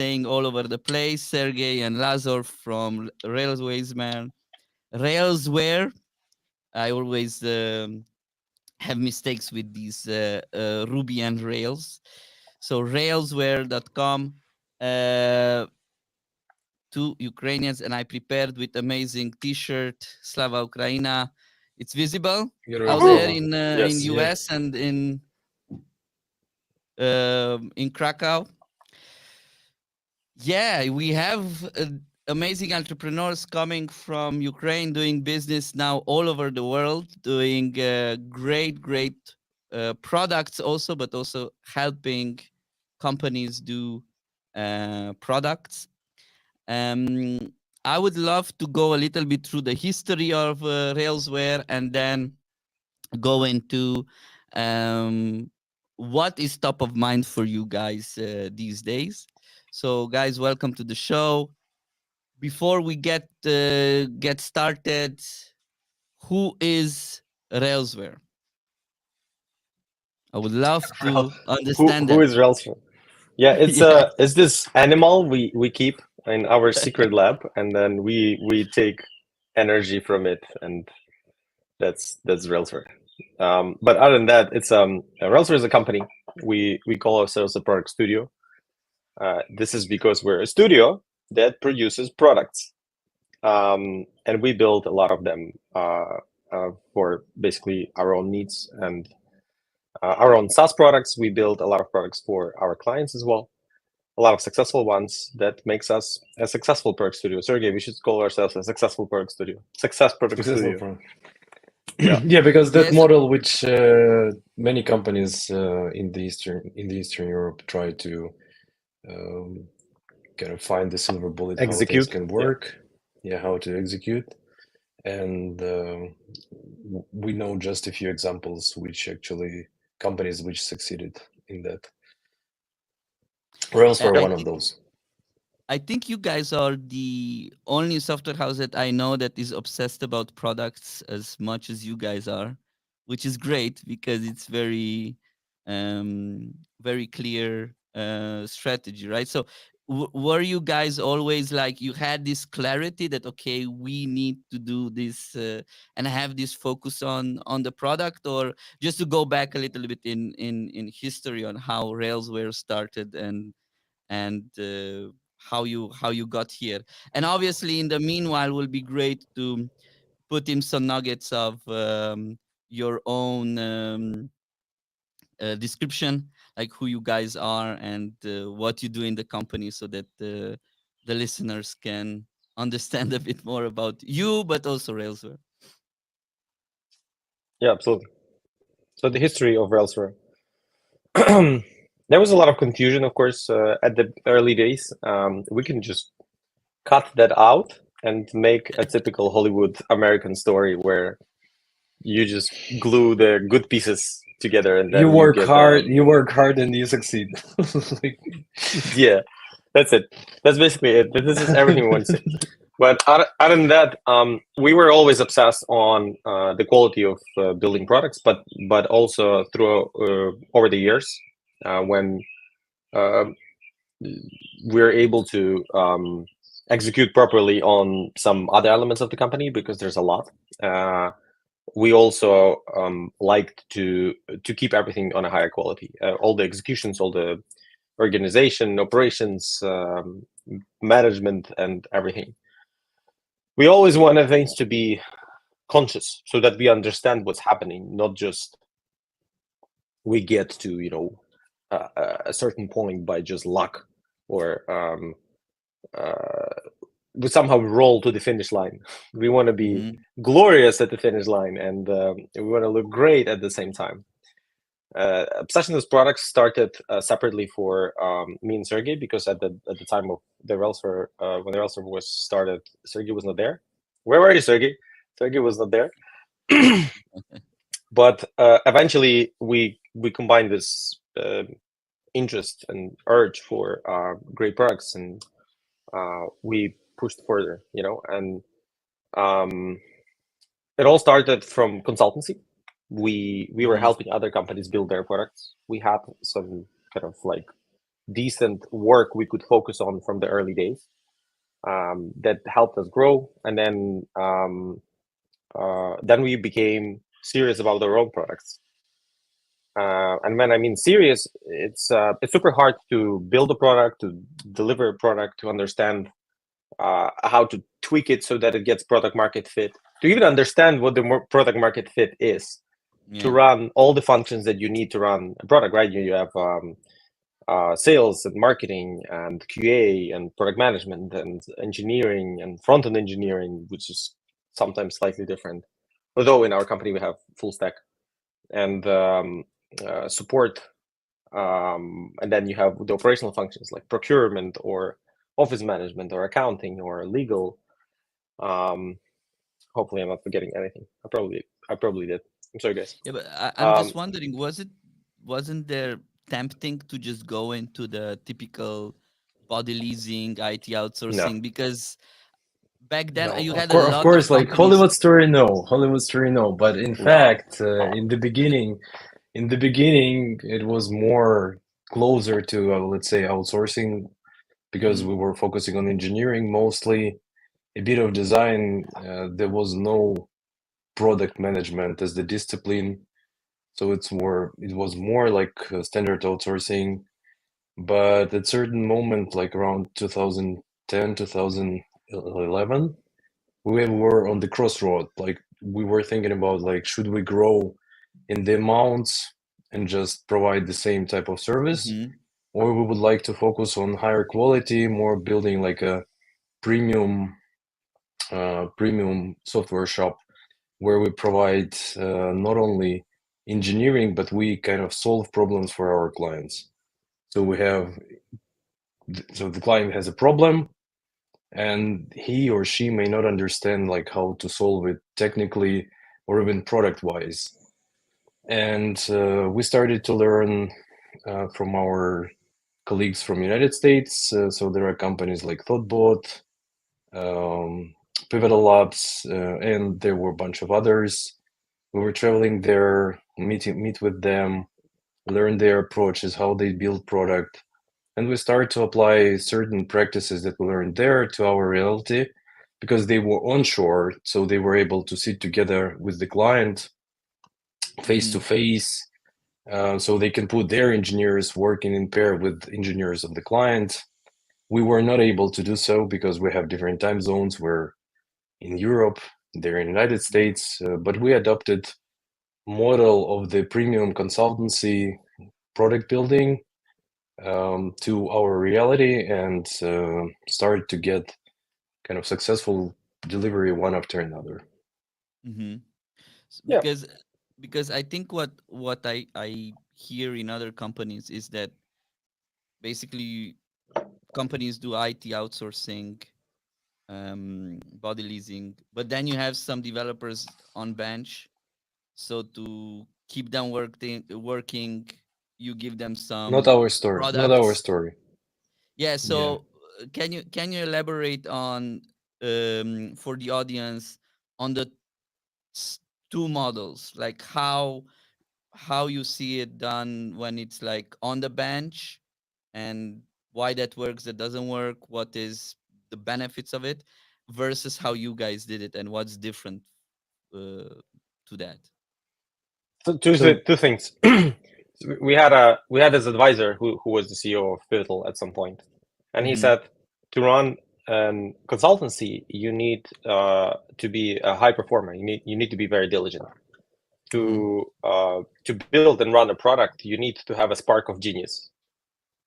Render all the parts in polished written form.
staying all over the place. Sergiy and Lazor from Railsware. I always have mistakes with these Ruby and Rails. So railsware.com. Two Ukrainians, and I prepared with amazing T-shirt, Slava Ukraina. It's visible out there in Yes. US and in Krakow. Yeah, we have amazing entrepreneurs coming from Ukraine doing business now all over the world, doing great products also, but also helping companies do products. I would love to go a little bit through the history of Railsware and then go into what is top of mind for you guys these days. So, guys, welcome to the show. Before we get started, who is Railsware? I would love to understand Who that. is Railsware? Yeah, it's this animal we keep in our secret lab, and then we take energy from it, and that's Railsware. But other than that, it's Railsware is a company. We call ourselves a product studio. This is because we're a studio that produces products, and we build a lot of them for basically our own needs and our own SaaS products. We build a lot of products for our clients as well. A lot of successful ones that makes us a successful product studio. Sergey, we should call ourselves a successful product studio. Success product studio. Yeah, because that model, which many companies in the Eastern Europe try to kind of find the silver bullet, how things can work, how to execute, and we know just a few examples which actually companies which succeeded in that. Railsware one of those. I think you guys are the only software house that I know that is obsessed about products as much as you guys are, which is great because it's very, very clear strategy, right? So were you guys always like, you had this clarity that, okay, we need to do this and have this focus on the product, or just to go back a little bit in history on how Railsware started and how you got here? And obviously in the meanwhile will be great to put in some nuggets of your own description, like who you guys are and what you do in the company, so that the listeners can understand a bit more about you, but also Railsware. Yeah, absolutely. So the history of Railsware. There was a lot of confusion, of course, at the early days. We can just cut that out and make a typical Hollywood American story where you just glue the good pieces together, and then you work hard and you succeed. Yeah, that's it. That's basically it. This is everything we want to say. But other than that, we were always obsessed on the quality of building products, but also through over the years when we're able to execute properly on some other elements of the company, because there's a lot. We also like to keep everything on a higher quality. All the executions, all the organization, operations, management, and everything. We always want things to be conscious, so that we understand what's happening, not just we get to a certain point by just luck, or we somehow roll to the finish line. We want to be glorious at the finish line, and we want to look great at the same time. Obsession with products started separately for me and Sergey, because at the time of the Railsware, when the Railsware was started, Sergey was not there. Where were you, Sergey? Sergey was not there. But eventually we combined this interest and urge for great products, and we pushed further, and it all started from consultancy. We were helping other companies build their products. We had some kind of like decent work we could focus on from the early days that helped us grow. And then we became serious about our own products. And when I mean serious, it's super hard to build a product, to deliver a product, to understand how to tweak it so that it gets product market fit, to even understand what the product market fit is, to run all the functions that you need to run a product, right? You have sales and marketing and QA and product management and engineering and front-end engineering, which is sometimes slightly different. Although in our company we have full stack and support. And then you have the operational functions like procurement or office management or accounting or legal. Hopefully I'm not forgetting anything. I probably did. I'm sorry, guys. Yeah, but I'm just wondering, wasn't there tempting to just go into the typical body leasing, IT outsourcing? No. Because back then No, you had of course, of like companies. Hollywood story, no. But in fact, in the beginning, it was more closer to, let's say, outsourcing, because we were focusing on engineering mostly, a bit of design. There was no product management as the discipline, so it was more like standard outsourcing. But at certain moment, like around 2010, 2011, we were on the crossroad. Like we were thinking about, like, should we grow in the amounts and just provide the same type of service, or we would like to focus on higher quality, more building like a premium software shop where we provide not only engineering, but we kind of solve problems for our clients. So the client has a problem, and he or she may not understand like how to solve it technically or even product wise. And we started to learn from our colleagues from United States. So there are companies like Thoughtbot, Pivotal Labs, and there were a bunch of others. We were traveling there, meet with them, learn their approaches, how they build product. And we started to apply certain practices that we learned there to our reality, because they were onshore, so they were able to sit together with the client face to face, so they can put their engineers working in pair with engineers of the client. We were not able to do so because we have different time zones. We're in Europe, they're in the United States, but we adopted model of the premium consultancy product building to our reality, and started to get kind of successful delivery one after another. Because I think what I hear in other companies is that basically companies do IT outsourcing, body leasing, but then you have some developers on bench. So to keep them working, you give them some Not our story. products. Not our story. Yeah. So can you elaborate on for the audience on the two models, like how you see it done when it's like on the bench, and why that works, that doesn't work, what is the benefits of it, versus how you guys did it and what's different to that? So two things. we had this advisor who was the CEO of Pivotal at some point, and he said to run consultancy, you need to be a high performer. You need to be very diligent. To build and run a product, you need to have a spark of genius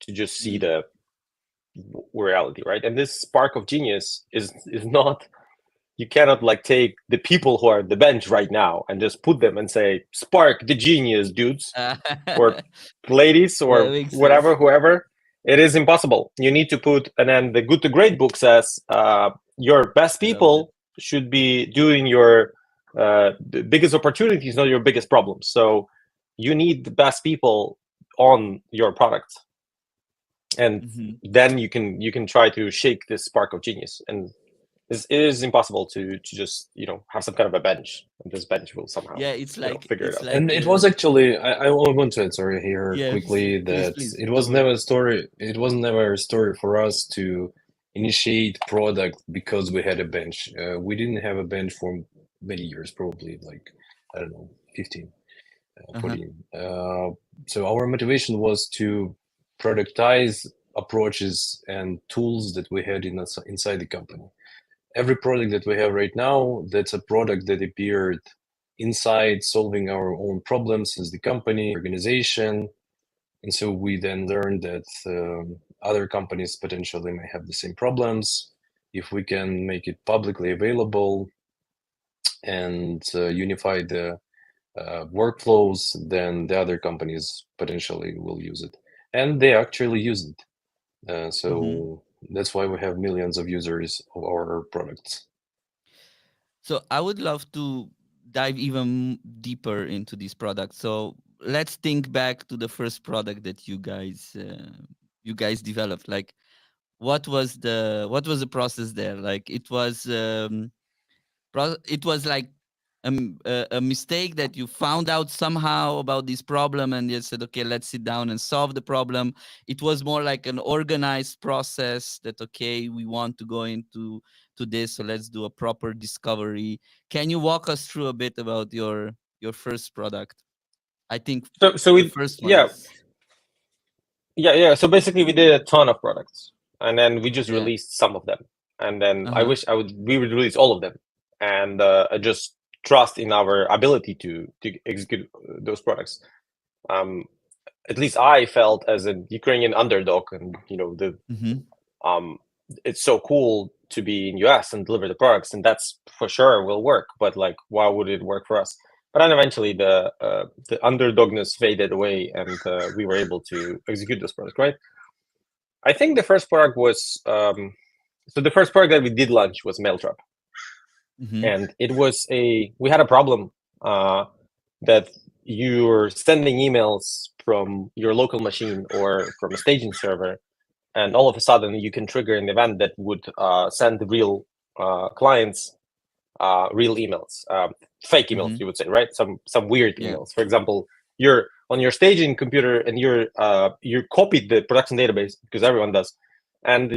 to just see the reality, right? And this spark of genius is not. You cannot like take the people who are at the bench right now and just put them and say, spark the genius, dudes, or ladies, or whatever, whoever. It is impossible. You need to put, and then the Good to Great book says your best people should be doing your the biggest opportunities, not your biggest problems. So you need the best people on your product, and then you can try to shake this spark of genius. And it is impossible to just have some kind of a bench, and this bench will somehow it's like figure it out. like And it was actually I want to answer here Yeah, quickly that please, it was don't worry. never a story. It was never a story for us to initiate product because we had a bench. We didn't have a bench for many years, probably like I don't know, 15, 14. So our motivation was to productize approaches and tools that we had inside the company. Every product that we have right now, that's a product that appeared inside solving our own problems as the company, organization. And so we then learned that other companies potentially may have the same problems. If we can make it publicly available and unify the workflows, then the other companies potentially will use it. And they actually use it. So that's why we have millions of users of our products. So I would love to dive even deeper into these products. So let's think back to the first product that you guys developed. Like, what was the process there? Like, it was like a mistake that you found out somehow about this problem and you said, okay, let's sit down and solve the problem. It was more like an organized process that, okay, we want to go into this, so let's do a proper discovery. Can you walk us through a bit about your first product? I think so the first one is... So basically we did a ton of products, and then we just released some of them, and then we would release all of them, and I just trust in our ability to execute those products. At least I felt as a Ukrainian underdog, and it's so cool to be in US and deliver the products, and that's for sure will work. But like, why would it work for us? But then eventually the underdogness faded away, and we were able to execute this product, right? I think the first product was so the first product that we did launch was MailTrap, and it was we had a problem that you're sending emails from your local machine or from a staging server, and all of a sudden you can trigger an event that would send real clients real emails, fake emails, you would say, right? Some weird emails. For example, you're on your staging computer and you copied the production database, because everyone does, and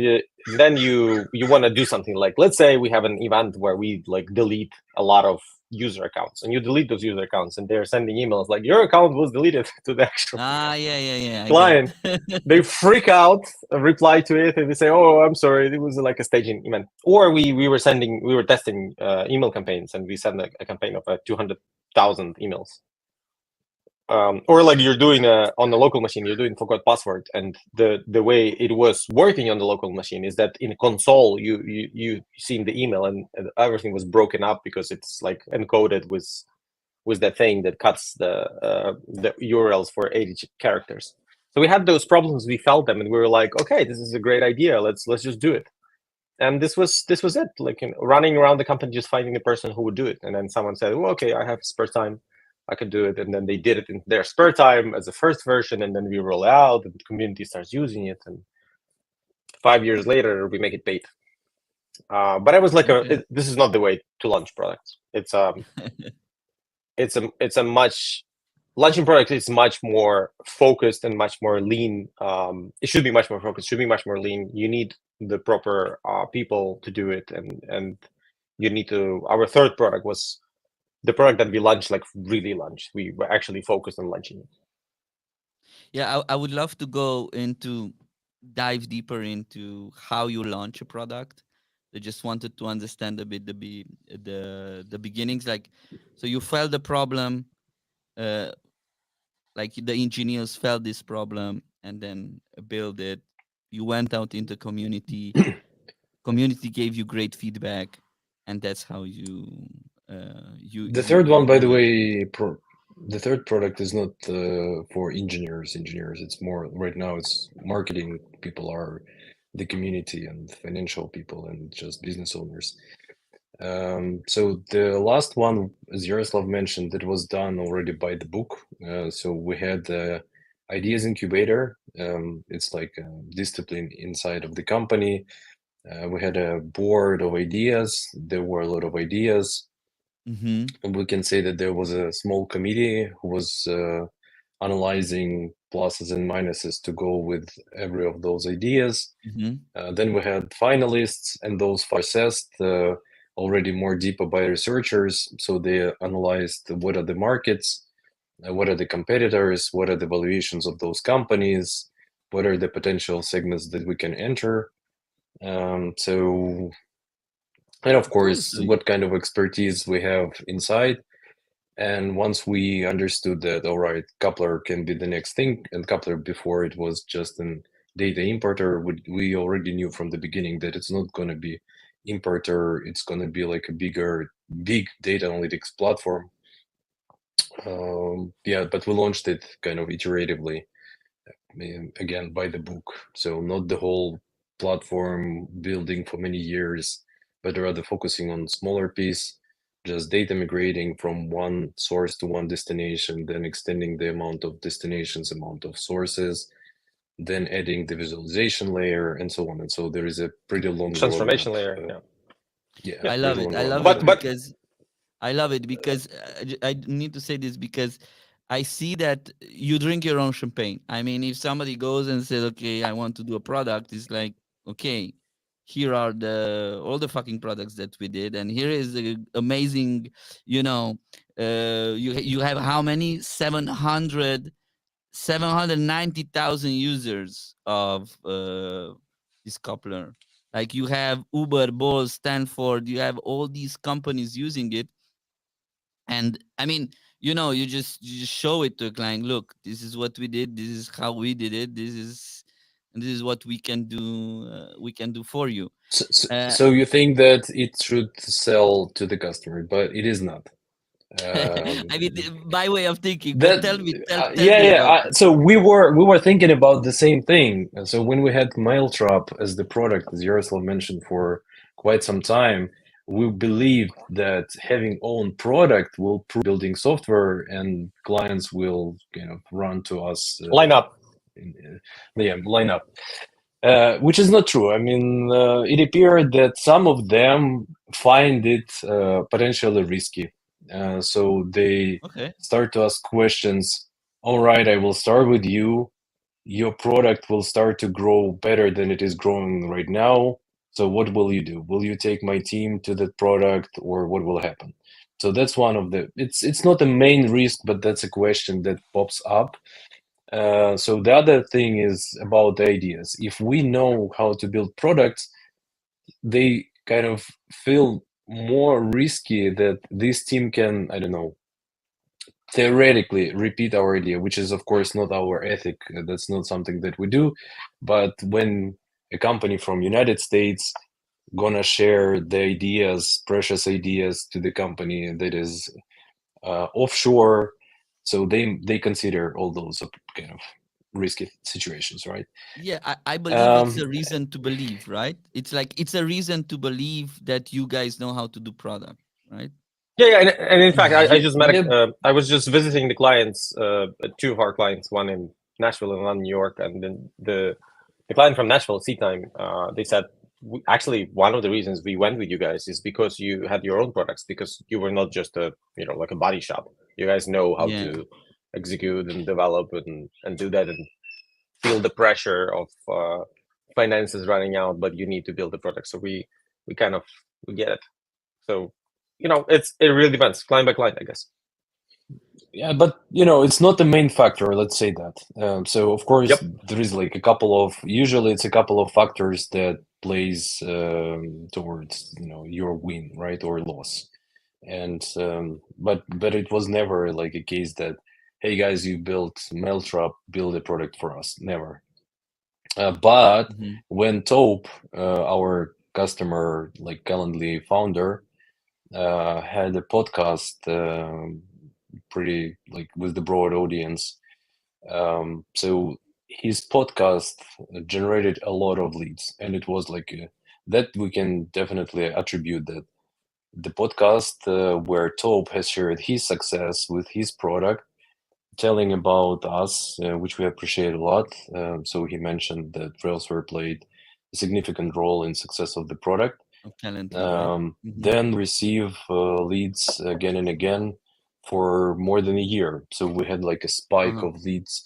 then you want to do something like, let's say we have an event where we like delete a lot of user accounts, and you delete those user accounts, and they're sending emails like your account was deleted to the actual client. They freak out, reply to it, and they say, "Oh, I'm sorry, it was like a staging event." Or we were testing email campaigns, and we sent a campaign of 200,000 emails. Or like you're doing on the local machine, you're doing forgot password, and the way it was working on the local machine is that in console you seen the email, and everything was broken up because it's like encoded with that thing that cuts the URLs for 80 characters. So we had those problems, we felt them, and we were like, okay, this is a great idea. Let's just do it. And this was it, like running around the company, just finding the person who would do it. And then someone said, well, okay, I have spare time, I could do it. And then they did it in their spare time as a first version, and then we roll it out, and the community starts using it. And 5 years later, we make it paid. But I was like, this is not the way to launch products. It's a much launching product is much more focused and much more lean. It should be much more focused. Should be much more lean. You need the proper people to do it, and you need to. Our third product was the product that we launched, like really launched. We were actually focused on launching it. Yeah, I would love to dive deeper into how you launch a product. I just wanted to understand a bit the beginnings. Like, so you felt the problem, like the engineers felt this problem and then build it. You went out into community. Community gave you great feedback, and that's how you. The third one, by the way, the third product is not for engineers. It's more right now. It's marketing people are the community and financial people and just business owners. So the last one, as Yaroslav mentioned, it was done already by the book. So we had the ideas incubator. It's like a discipline inside of the company. We had a board of ideas. There were a lot of ideas. And we can say that there was a small committee who was analyzing pluses and minuses to go with every of those ideas. Then we had finalists, and those assessed already more deeper by researchers. So they analyzed what are the markets, what are the competitors, what are the valuations of those companies, what are the potential segments that we can enter. So, and of course, what kind of expertise we have inside. And once we understood that, all right, coupler can be the next thing, and coupler before it was just an data importer, we already knew from the beginning that it's not going to be importer, it's going to be like a big data analytics platform. Yeah, but we launched it kind of iteratively, again, by the book. So not the whole platform building for many years, but rather focusing on smaller piece, just data migrating from one source to one destination, then extending the amount of destinations, amount of sources, then adding the visualization layer, and so on. And so there is a pretty long transformation roadmap. layer. Yeah, I love it. I love it because I need to say this because I see that you drink your own champagne. I mean, if somebody goes and says, "Okay, I want to do a product," it's like, okay, here are all the fucking products that we did, and here is the amazing, you know, you have how many 790,000 users of this coupler. Like you have Uber, Bolt, Stanford, you have all these companies using it. And I mean, you know, you just show it to a client. Look, this is what we did. This is how we did it. This is what we can do. We can do for you. So you think that it should sell to the customer, but it is not. I mean, by way of thinking, but tell me about so we were thinking about the same thing. So when we had MailTrap as the product, as Yaroslav mentioned, for quite some time, we believed that having own product will prove building software, and clients will run to us. Line up. Line up. Which is not true. I mean, it appeared that some of them find it potentially risky. So they start to ask questions. All right, I will start with you. Your product will start to grow better than it is growing right now. So what will you do? Will you take my team to that product, or what will happen? So that's one of the. It's not a main risk, but that's a question that pops up. So the other thing is about the ideas. If we know how to build products, they kind of feel more risky that this team can, I don't know, theoretically repeat our idea, which is of course not our ethic. That's not something that we do. But when a company from United States gonna share the ideas, precious ideas, to the company that is offshore, so they consider all those kind of risky situations, right? Yeah, I believe it's a reason to believe, right? It's like it's a reason to believe that you guys know how to do product, right? Yeah, and in fact, I just met. I was just visiting the clients, two of our clients, one in Nashville and one in New York, and then the client from Nashville, Seatime, they said actually one of the reasons we went with you guys is because you had your own products, because you were not just a like a body shop. You guys know how to execute and develop and do that and feel the pressure of finances running out, but you need to build the product. So we get it. So it really depends, client by client, I guess. Yeah, but it's not the main factor, let's say that. So of course there is like usually it's a couple of factors that plays towards your win, right, or loss. And but it was never like a case that, hey guys, you built MailTrap, build a product for us. Never. But when Taupe, our customer, like Calendly founder, had a podcast, pretty like with the broad audience. So his podcast generated a lot of leads, and it was like that we can definitely attribute that the podcast where Taupe has shared his success with his product, telling about us, which we appreciate a lot. So he mentioned that Railsware played a significant role in success of the product. Talent lead, right? Then receive leads again and again for more than a year. So we had like a spike of leads,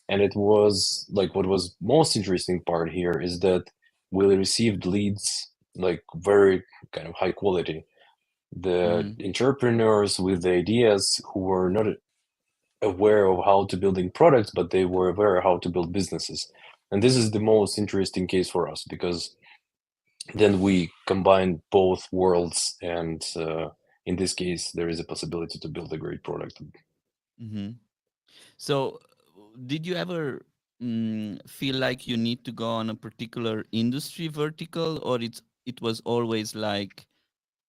and it was like, what was most interesting part here is that we received leads like very kind of high quality. The entrepreneurs with the ideas who were not aware of how to building products, but they were aware of how to build businesses. And this is the most interesting case for us, because then we combine both worlds, and in this case there is a possibility to build a great product. So did you ever feel like you need to go on a particular industry vertical, or it was always like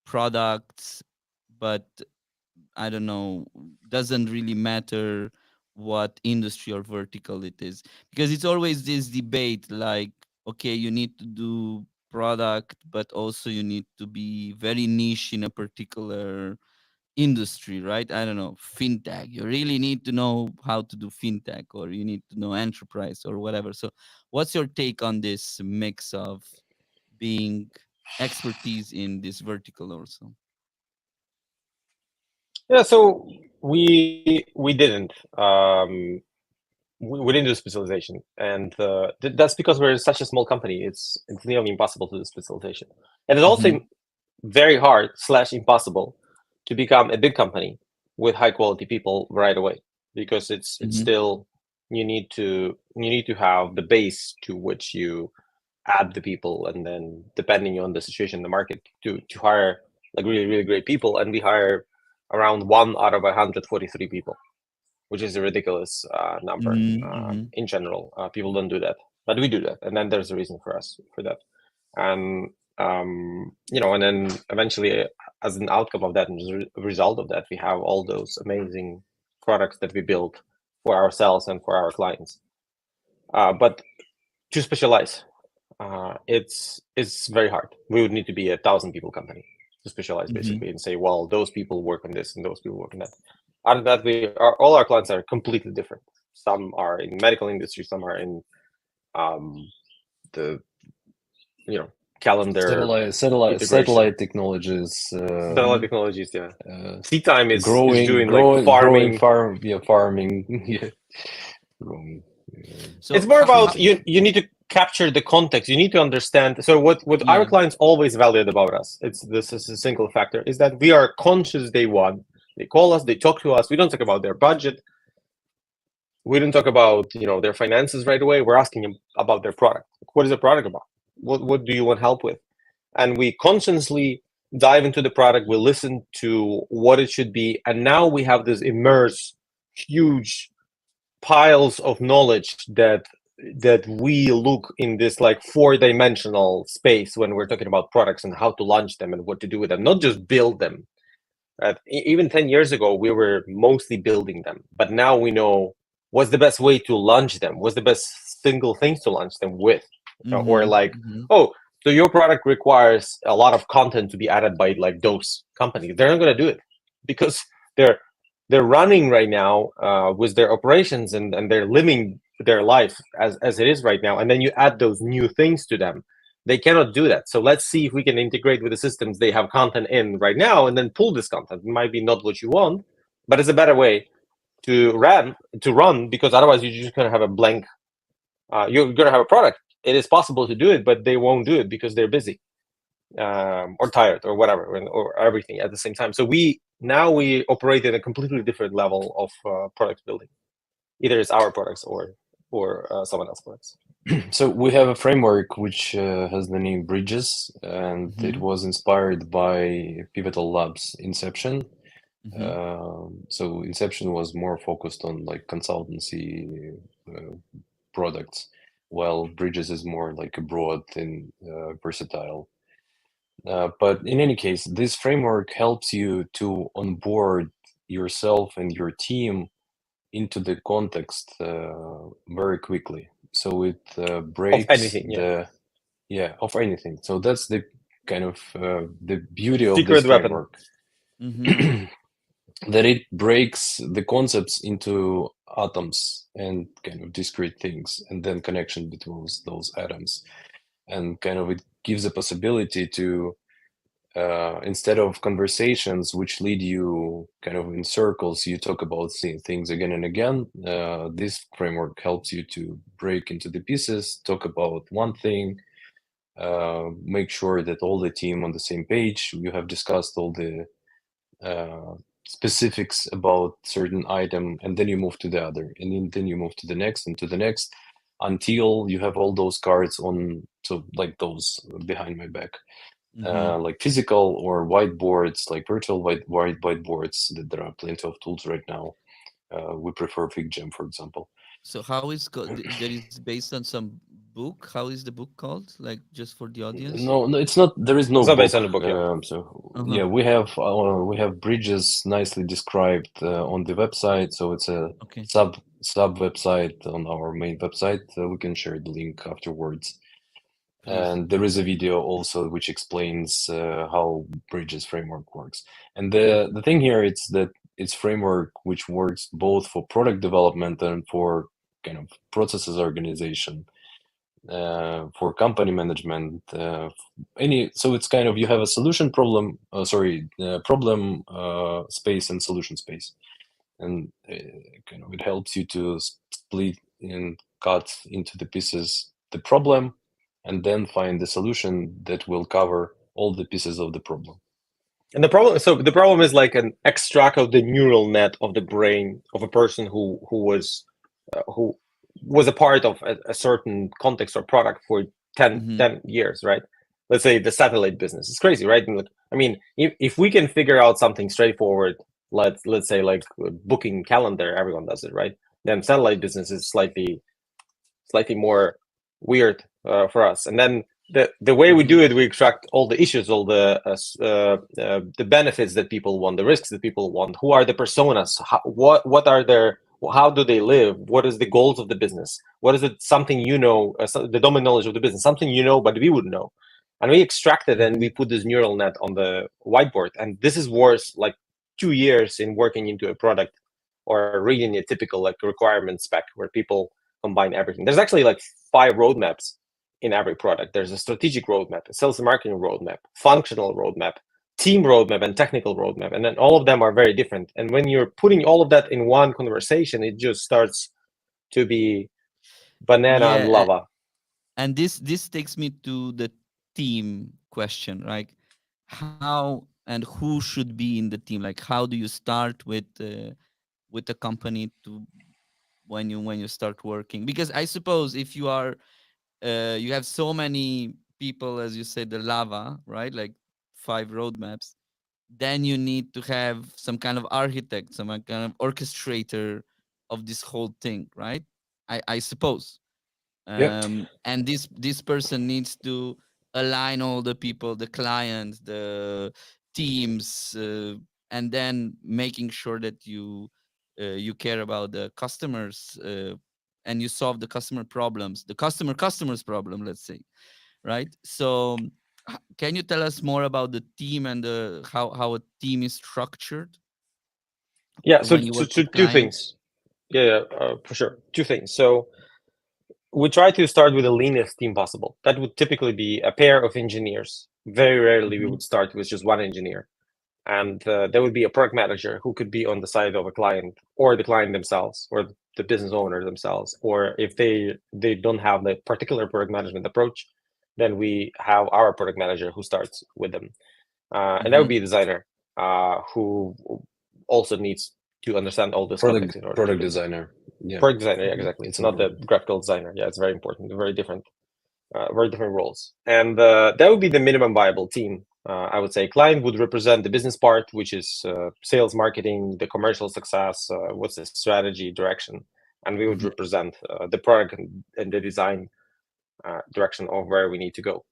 products, but I don't know, doesn't really matter what industry or vertical it is? Because it's always this debate like, okay, you need to do product, but also you need to be very niche in a particular industry, right? I don't know, fintech. You really need to know how to do fintech, or you need to know enterprise or whatever. So what's your take on this mix of being expertise in this vertical also? Yeah, so we didn't we didn't do specialization, and that's because we're such a small company. It's nearly impossible to do specialization, and it's also very hard / impossible to become a big company with high quality people right away, because it's still, you need to have the base to which you add the people, and then depending on the situation in the market to hire like really great people. And we hire around 1 out of 143 people, which is a ridiculous number. In general, people don't do that, but we do that, and then there's a reason for us for that. And and then eventually, as an outcome of that and as a result of that, we have all those amazing products that we build for ourselves and for our clients. But to specialize, it's very hard. We would need to be a 1,000 people company to specialize, basically, and say, well, those people work on this and those people work on that. Out of that, all our clients are completely different. Some are in medical industry, some are in the calendar satellite technologies. Satellite technologies, yeah. Sea time is doing farming. So it's more about you need to capture the context. You need to understand. So what our clients always valued about us, this is a single factor, is that we are conscious day one. They call us, they talk to us. We don't talk about their budget. We don't talk about their finances right away. We're asking them about their product. What is the product about? What do you want help with? And we consciously dive into the product. We listen to what it should be. And now we have this immense, huge piles of knowledge that we look in this like 4-dimensional space when we're talking about products and how to launch them and what to do with them, not just build them. Even 10 years ago, we were mostly building them. But now we know what's the best way to launch them, what's the best single things to launch them with. Or like, oh, so your product requires a lot of content to be added by like those companies. They're not going to do it because they're running right now with their operations and they're living their life as it is right now. And then you add those new things to them. They cannot do that. So let's see if we can integrate with the systems they have content in right now and then pull this content. It might be not what you want, but it's a better way to run, because otherwise you're just going to have a blank. You're going to have a product. It is possible to do it, but they won't do it because they're busy or tired or whatever, or everything at the same time. So we operate at a completely different level of product building. Either it's our products or someone else's products. So we have a framework which has the name Bridges, and it was inspired by Pivotal Labs Inception. So Inception was more focused on like consultancy products, while Bridges is more like a broad and versatile. But in any case, this framework helps you to onboard yourself and your team into the context very quickly. So it breaks of anything, of anything. So that's the kind of the beauty of secret this weapon. Framework. That it breaks the concepts into atoms and kind of discrete things, and then connection between those atoms. and kind of it gives a possibility to instead of conversations which lead you kind of in circles, you talk about things again and again. This framework helps you to break into the pieces, talk about one thing, make sure that all the team on the same page. You have discussed all the specifics about certain item, and then you move to the other, and then you move to the next and to the next, until you have all those cards on, so like those behind my back, like physical or whiteboards, like virtual whiteboards. That there are plenty of tools right now. We prefer FigJam, for example. So how is that is based on some book? How is the book called? Like just for the audience? No, it's not. There is no It's not book. based on the book, yeah. So yeah, we have bridges nicely described on the website. So it's a sub website on our main website. We can share the link afterwards. Please. And there is a video also which explains how Bridges framework works. And the thing here is that it's framework which works both for product development and for kind of processes organization, for company management, so it's kind of, you have a solution problem, problem space and solution space, and kind of it helps you to split and cut into the pieces the problem, and then find the solution that will cover all the pieces of the problem. And the problem is like an extract of the neural net of the brain of a person who was a part of a certain context or product for 10 years, right? Let's say the satellite business. It's crazy, right? I mean, if we can figure out something straightforward, let's say like booking calendar, everyone does it, right? Then satellite business is slightly more weird for us. And then the way we do it, we extract all the issues, all the benefits that people want, the risks that people want. Who are the personas? What are their, how do they live? What is the goals of the business? What is it? Something the domain knowledge of the business, something but we wouldn't know. And we extract it and we put this neural net on the whiteboard. And this is worth like 2 years in working into a product or reading a typical like requirement spec where people combine everything. There's actually like 5 roadmaps in every product. There's a strategic roadmap, a sales and marketing roadmap, functional roadmap, team roadmap, and technical roadmap. And then all of them are very different. And when you're putting all of that in one conversation, it just starts to be banana and lava. And this takes me to the team question, right? How and who should be in the team? Like, how do you start with the company to when you start working? Because I suppose if you are you have so many people, as you said, the lava, right? Like 5 roadmaps. Then you need to have some kind of architect, some kind of orchestrator of this whole thing, right? I suppose. And this person needs to align all the people, the clients, the teams, and then making sure that you care about the customers, and you solve the customer problems, the customer's problem, let's say, right? So can you tell us more about the team and how a team is structured? Yeah, so 2 things. Yeah, for sure. 2 things. So we try to start with the leanest team possible. That would typically be a pair of engineers. Very rarely we would start with just 1 engineer. And there would be a product manager who could be on the side of a client, or the client themselves, or the business owner themselves. Or if they don't have the particular product management approach, then we have our product manager who starts with them. And that would be a designer who also needs to understand all this context in order. Product designer. Yeah. Product designer, yeah, exactly. It's not the graphical designer. Yeah, it's very important. Very different roles. And that would be the minimum viable team. I would say client would represent the business part, which is sales, marketing, the commercial success, what's the strategy, direction, and we would represent the product and the design direction of where we need to go.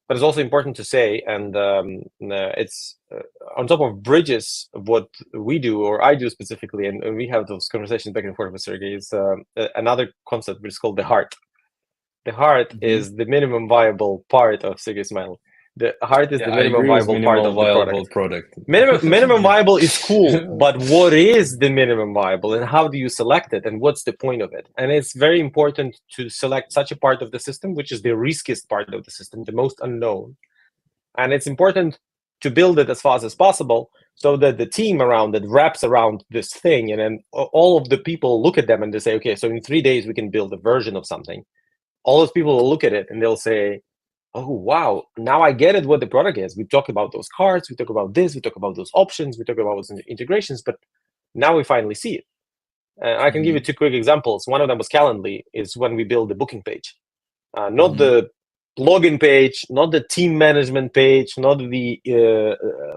But it's also important to say, and it's on top of Bridges, what we do, or I do specifically, and we have those conversations back and forth with Sergiy, is another concept which is called the heart. The heart is the minimum viable part of Sergiy's smile. The heart is Yeah, the I minimum agree with viable part minimal of the viable product. product. Minimum viable is cool, but what is the minimum viable and how do you select it and what's the point of it? And it's very important to select such a part of the system, which is the riskiest part of the system, the most unknown. And it's important to build it as fast as possible so that the team around it wraps around this thing. And then all of the people look at them and they say, okay, so in 3 days we can build a version of something. All those people will look at it and they'll say, oh, wow, now I get it what the product is. We talk about those cards, we talk about this, we talk about those options, we talk about those integrations, but now we finally see it. I can give you 2 quick examples. One of them was Calendly, is when we build the booking page. Not the login page, not the team management page, not the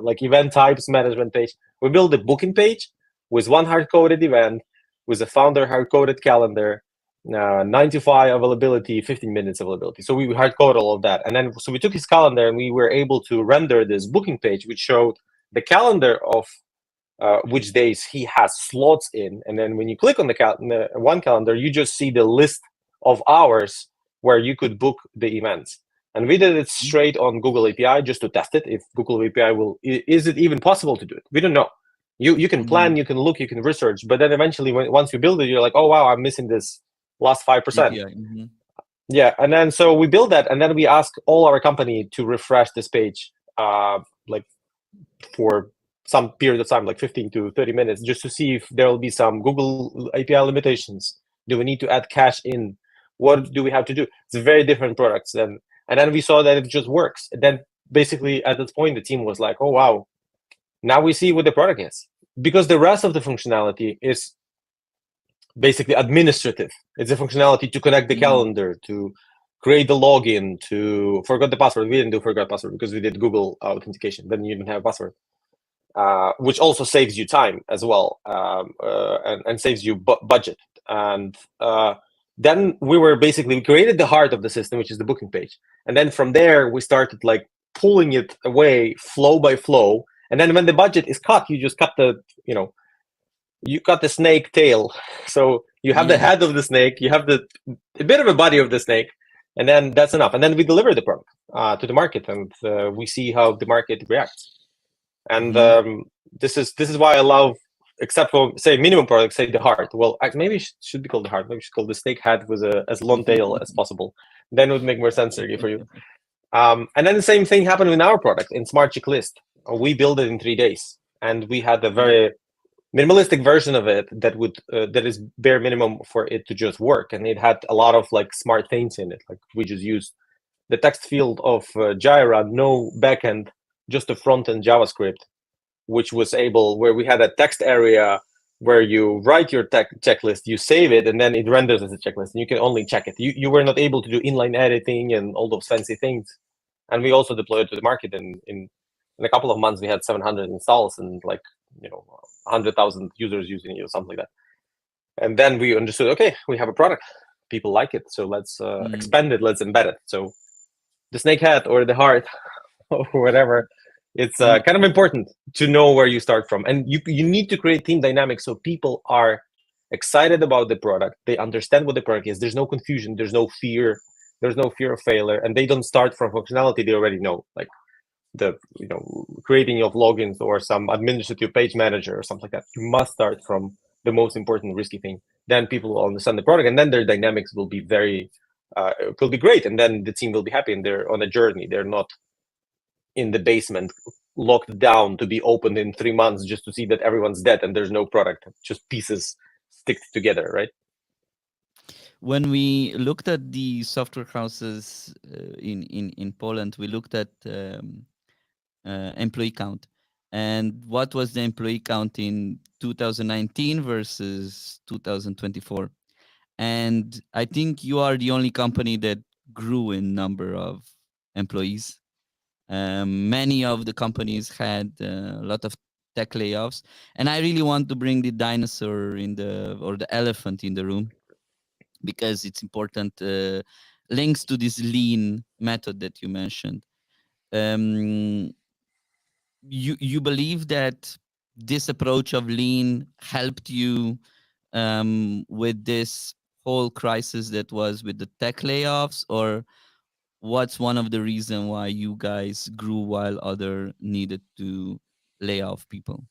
like event types management page. We build the booking page with one hard-coded event, with a founder hard-coded calendar, 9 to 5 availability, 15 minutes availability. So we hard-coded all of that. And then so we took his calendar and we were able to render this booking page, which showed the calendar of which days he has slots in. And then when you click on the one calendar, you just see the list of hours where you could book the events. And we did it straight on Google API just to test it. If Google API is it even possible to do it? We don't know. You can plan, you can look, you can research, but then eventually once you build it, you're like, oh wow, I'm missing this last 5%. Yeah, and then so we build that, and then we ask all our company to refresh this page, like for some period of time, like 15 to 30 minutes, just to see if there will be some Google API limitations. Do we need to add cache in? What do we have to do? It's very different products. And then we saw that it just works. And then basically at this point, the team was like, oh, wow, now we see what the product is. Because the rest of the functionality is basically administrative. It's a functionality to connect the calendar, to create the login, to forgot the password. We didn't do forgot password because we did Google authentication. Then you didn't have a password. Which also saves you time as well, and saves you budget. And then we created the heart of the system, which is the booking page. And then from there, we started like pulling it away flow by flow. And then when the budget is cut, you just cut you cut the snake tail. So you have the head of the snake, you have a bit of a body of the snake, and then that's enough. And then we deliver the product to the market, and we see how the market reacts. And this is why I love, except for say minimum product, say the heart. Well, maybe it should be called the heart. Maybe we should call the snake head with as long tail as possible. Then it would make more sense, Sergiy, for you. And then the same thing happened with our product in Smart Checklist. We built it in 3 days, and we had a very minimalistic version of it that is bare minimum for it to just work. And it had a lot of like smart things in it. Like we just used the text field of Jira, no backend, just a front-end JavaScript, which was where we had a text area where you write your checklist, you save it, and then it renders as a checklist, and you can only check it. You were not able to do inline editing and all those fancy things. And we also deployed it to the market. In a couple of months, we had 700 installs and 100,000 users using it or something like that. And then we understood, okay, we have a product. People like it, so let's expand it, let's embed it. So the snake head or the heart or whatever, it's kind of important to know where you start from. And you need to create team dynamics so people are excited about the product. They understand what the product is. There's no confusion. There's no fear. There's no fear of failure. And they don't start from functionality they already know, like the creating of logins or some administrative page manager or something like that. You must start from the most important risky thing. Then people will understand the product, and then their dynamics will be will be great. And then the team will be happy, and they're on a journey. They're not in the basement locked down to be opened in 3 months just to see that everyone's dead and there's no product, just pieces stick together, right? When we looked at the software houses in Poland, we looked at employee count. And what was the employee count in 2019 versus 2024? And I think you are the only company that grew in number of employees. Many of the companies had a lot of tech layoffs, and I really want to bring the dinosaur or the elephant in the room, because it's important. Links to this lean method that you mentioned. You believe that this approach of lean helped you with this whole crisis that was with the tech layoffs, or what's one of the reason why you guys grew while other needed to lay off people?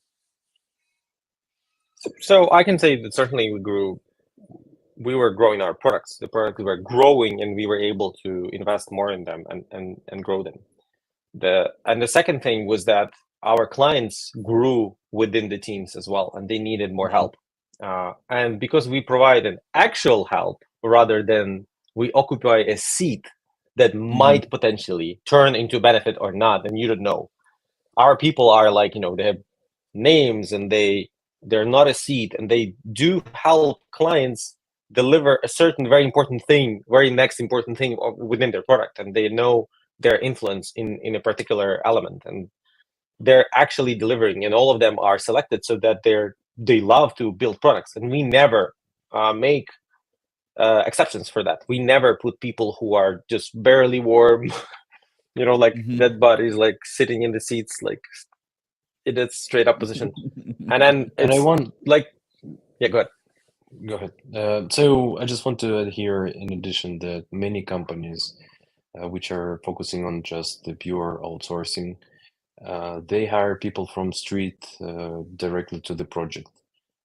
So I can say that certainly we were growing our products. The products were growing, and we were able to invest more in them and grow them. The second thing was that our clients grew within the teams as well, and they needed more help. And because we provide an actual help rather than we occupy a seat that might potentially turn into benefit or not, and you don't know. Our people are like, they have names, and they're not a seat, and they do help clients deliver a certain very next important thing within their product, and they know their influence in a particular element, and they're actually delivering, and all of them are selected so that they love to build products, and we never make exceptions for that. We never put people who are just barely warm, like dead bodies, like sitting in the seats, like in a straight up position. And then And I want, like, yeah, go ahead. go ahead. So I just want to add here, in addition, that many companies which are focusing on just the pure outsourcing, they hire people from street directly to the project.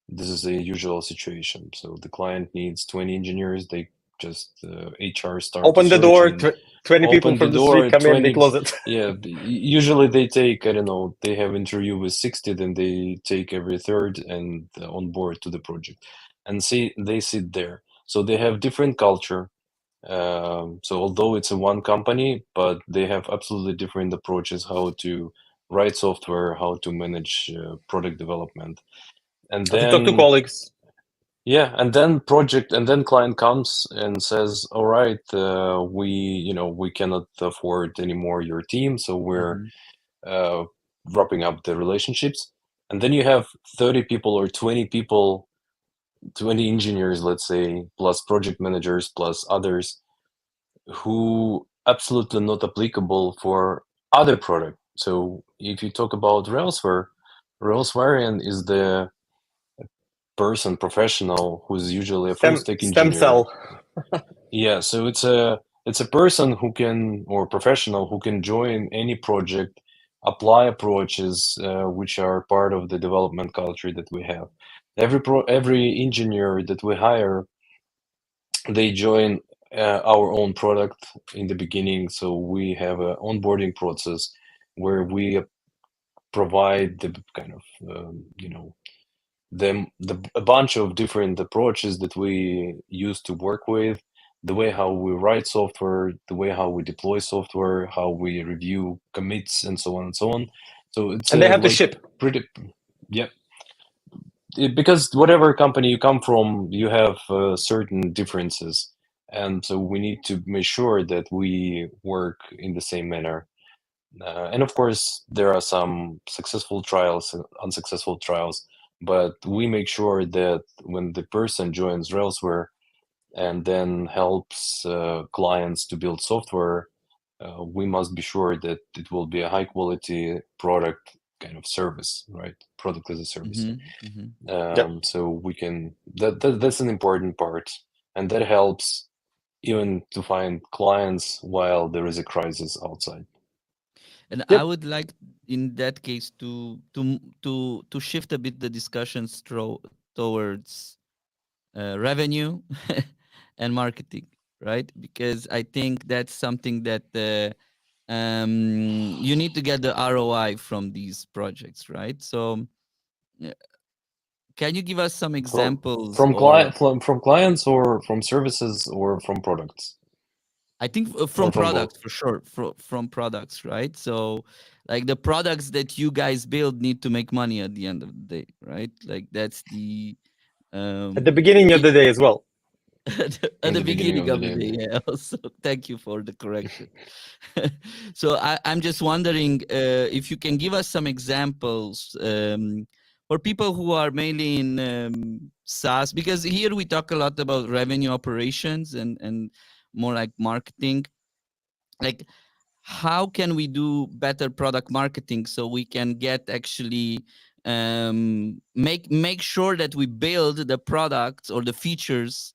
This is a usual situation. So the client needs 20 engineers. They just HR start Open to the door. search 20 people open the from the door. street come in, they 20, close it. yeah. Usually they take, I don't know, they have interview with 60, then they take every third and on board to the project, and see they sit there. So they have different culture. So although it's a one company, but they have absolutely different approaches how to write software, how to manage product development. And To talk to then, colleagues. yeah, and then client comes and says, all right, we cannot afford anymore your team, so we're wrapping up the relationships. And then you have 30 people or 20 people, 20 engineers, let's say, plus project managers, plus others, who absolutely not applicable for other product. So if you talk about Railsware, Railswarian is the person, professional, who's usually a full stack Stem engineer. cell. Yeah, so it's a person who can, or professional who can join any project, apply approaches which are part of the development culture that we have. Every engineer that we hire, they join our own product in the beginning. So we have an onboarding process where we provide the kind of a bunch of different approaches that we use to work with, the way how we write software, the way how we deploy software, how we review commits, and so on and so on. So it's And they have to like ship. pretty, yeah. Because whatever company you come from, you have certain differences, and so we need to make sure that we work in the same manner. And of course, there are some successful trials, unsuccessful trials, but we make sure that when the person joins Railsware and then helps clients to build software, we must be sure that it will be a high quality product, kind of service, right? Product as a service. So we can, that's an important part, and that helps even to find clients while there is a crisis outside. And I would like, in that case, to shift a bit the discussions towards revenue and marketing, right? Because I think that's something that you need to get the ROI from these projects, right? So, can you give us some examples from or clients, or from services, or from products? I think from products for sure, from products, right? So, like the products that you guys build need to make money at the end of the day, right? Like that's the at the beginning of the day as well. at the beginning of the day. Yeah. Also, thank you for the correction. So I'm just wondering if you can give us some examples for people who are mainly in SaaS, because here we talk a lot about revenue operations and more like marketing. Like, how can we do better product marketing so we can get actually make sure that we build the products or the features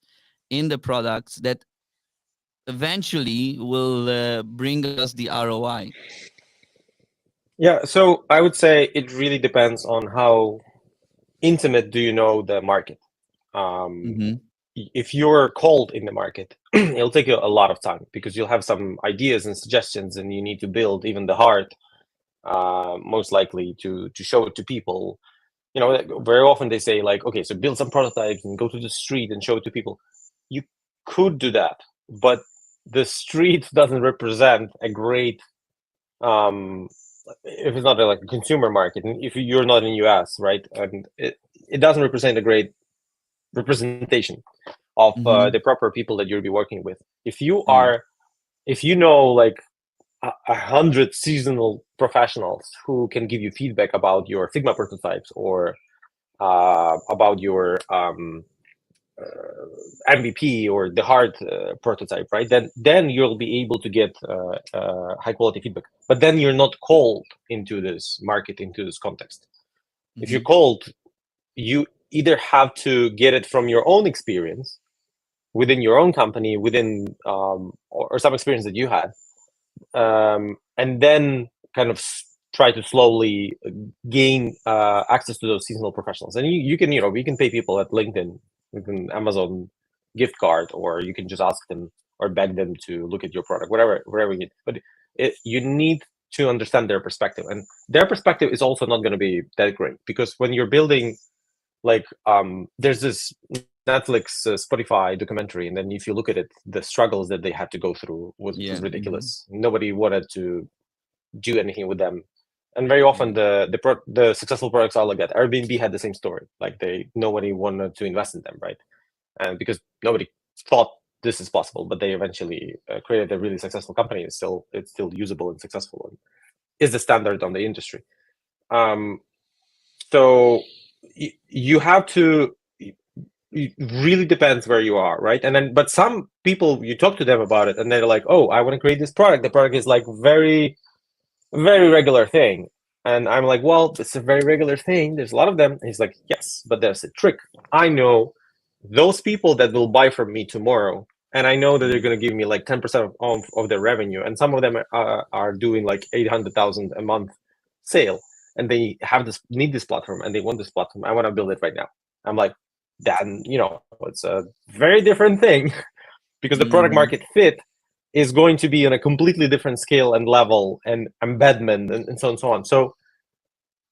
in the products that eventually will bring us the ROI? Yeah, so I would say it really depends on how intimate do you know the market. If you're cold in the market, it'll take you a lot of time because you'll have some ideas and suggestions, and you need to build even the heart, most likely to show it to people. You know, very often they say like, okay, so build some prototypes and go to the street and show it to people. You could do that, but the street doesn't represent a great, if it's not like a consumer market, and if you're not in US, right, and it doesn't represent a great representation of the proper people that you'll be working with. If you are, if you know like 100 seasonal professionals who can give you feedback about your Figma prototypes or about your MVP or the hard prototype, right? Then you'll be able to get high quality feedback. But then you're not cold into this market, into this context. If you're cold, you either have to get it from your own experience within your own company, within or some experience that you had, and then kind of try to slowly gain access to those seasonal professionals. And you can, you know, we can pay people at LinkedIn with an Amazon gift card, or you can just ask them or beg them to look at your product, whatever you need. But you need to understand their perspective, and their perspective is also not going to be that great, because when you're building, like, there's this Netflix, Spotify documentary, and then if you look at it, the struggles that they had to go through was ridiculous. Nobody wanted to do anything with them, and very often the successful products are like that. Airbnb had the same story. Like, nobody wanted to invest in them, right? And because nobody thought this is possible, but they eventually created a really successful company. It's still usable and successful, and is the standard on the industry. So you have to. It really depends where you are, right? And then, but some people, you talk to them about it, and they're like, "Oh, I want to create this product. The product is like very, very regular thing." And I'm like, "Well, it's a very regular thing. There's a lot of them." And he's like, "Yes, but there's a trick. I know those people that will buy from me tomorrow, and I know that they're going to give me like 10% of their revenue, and some of them are doing like 800,000 a month sale, and they need this platform, and they want this platform. I want to build it right now." I'm like, then, you know, it's a very different thing, because the product market fit is going to be on a completely different scale and level and embedment and so on and so on. So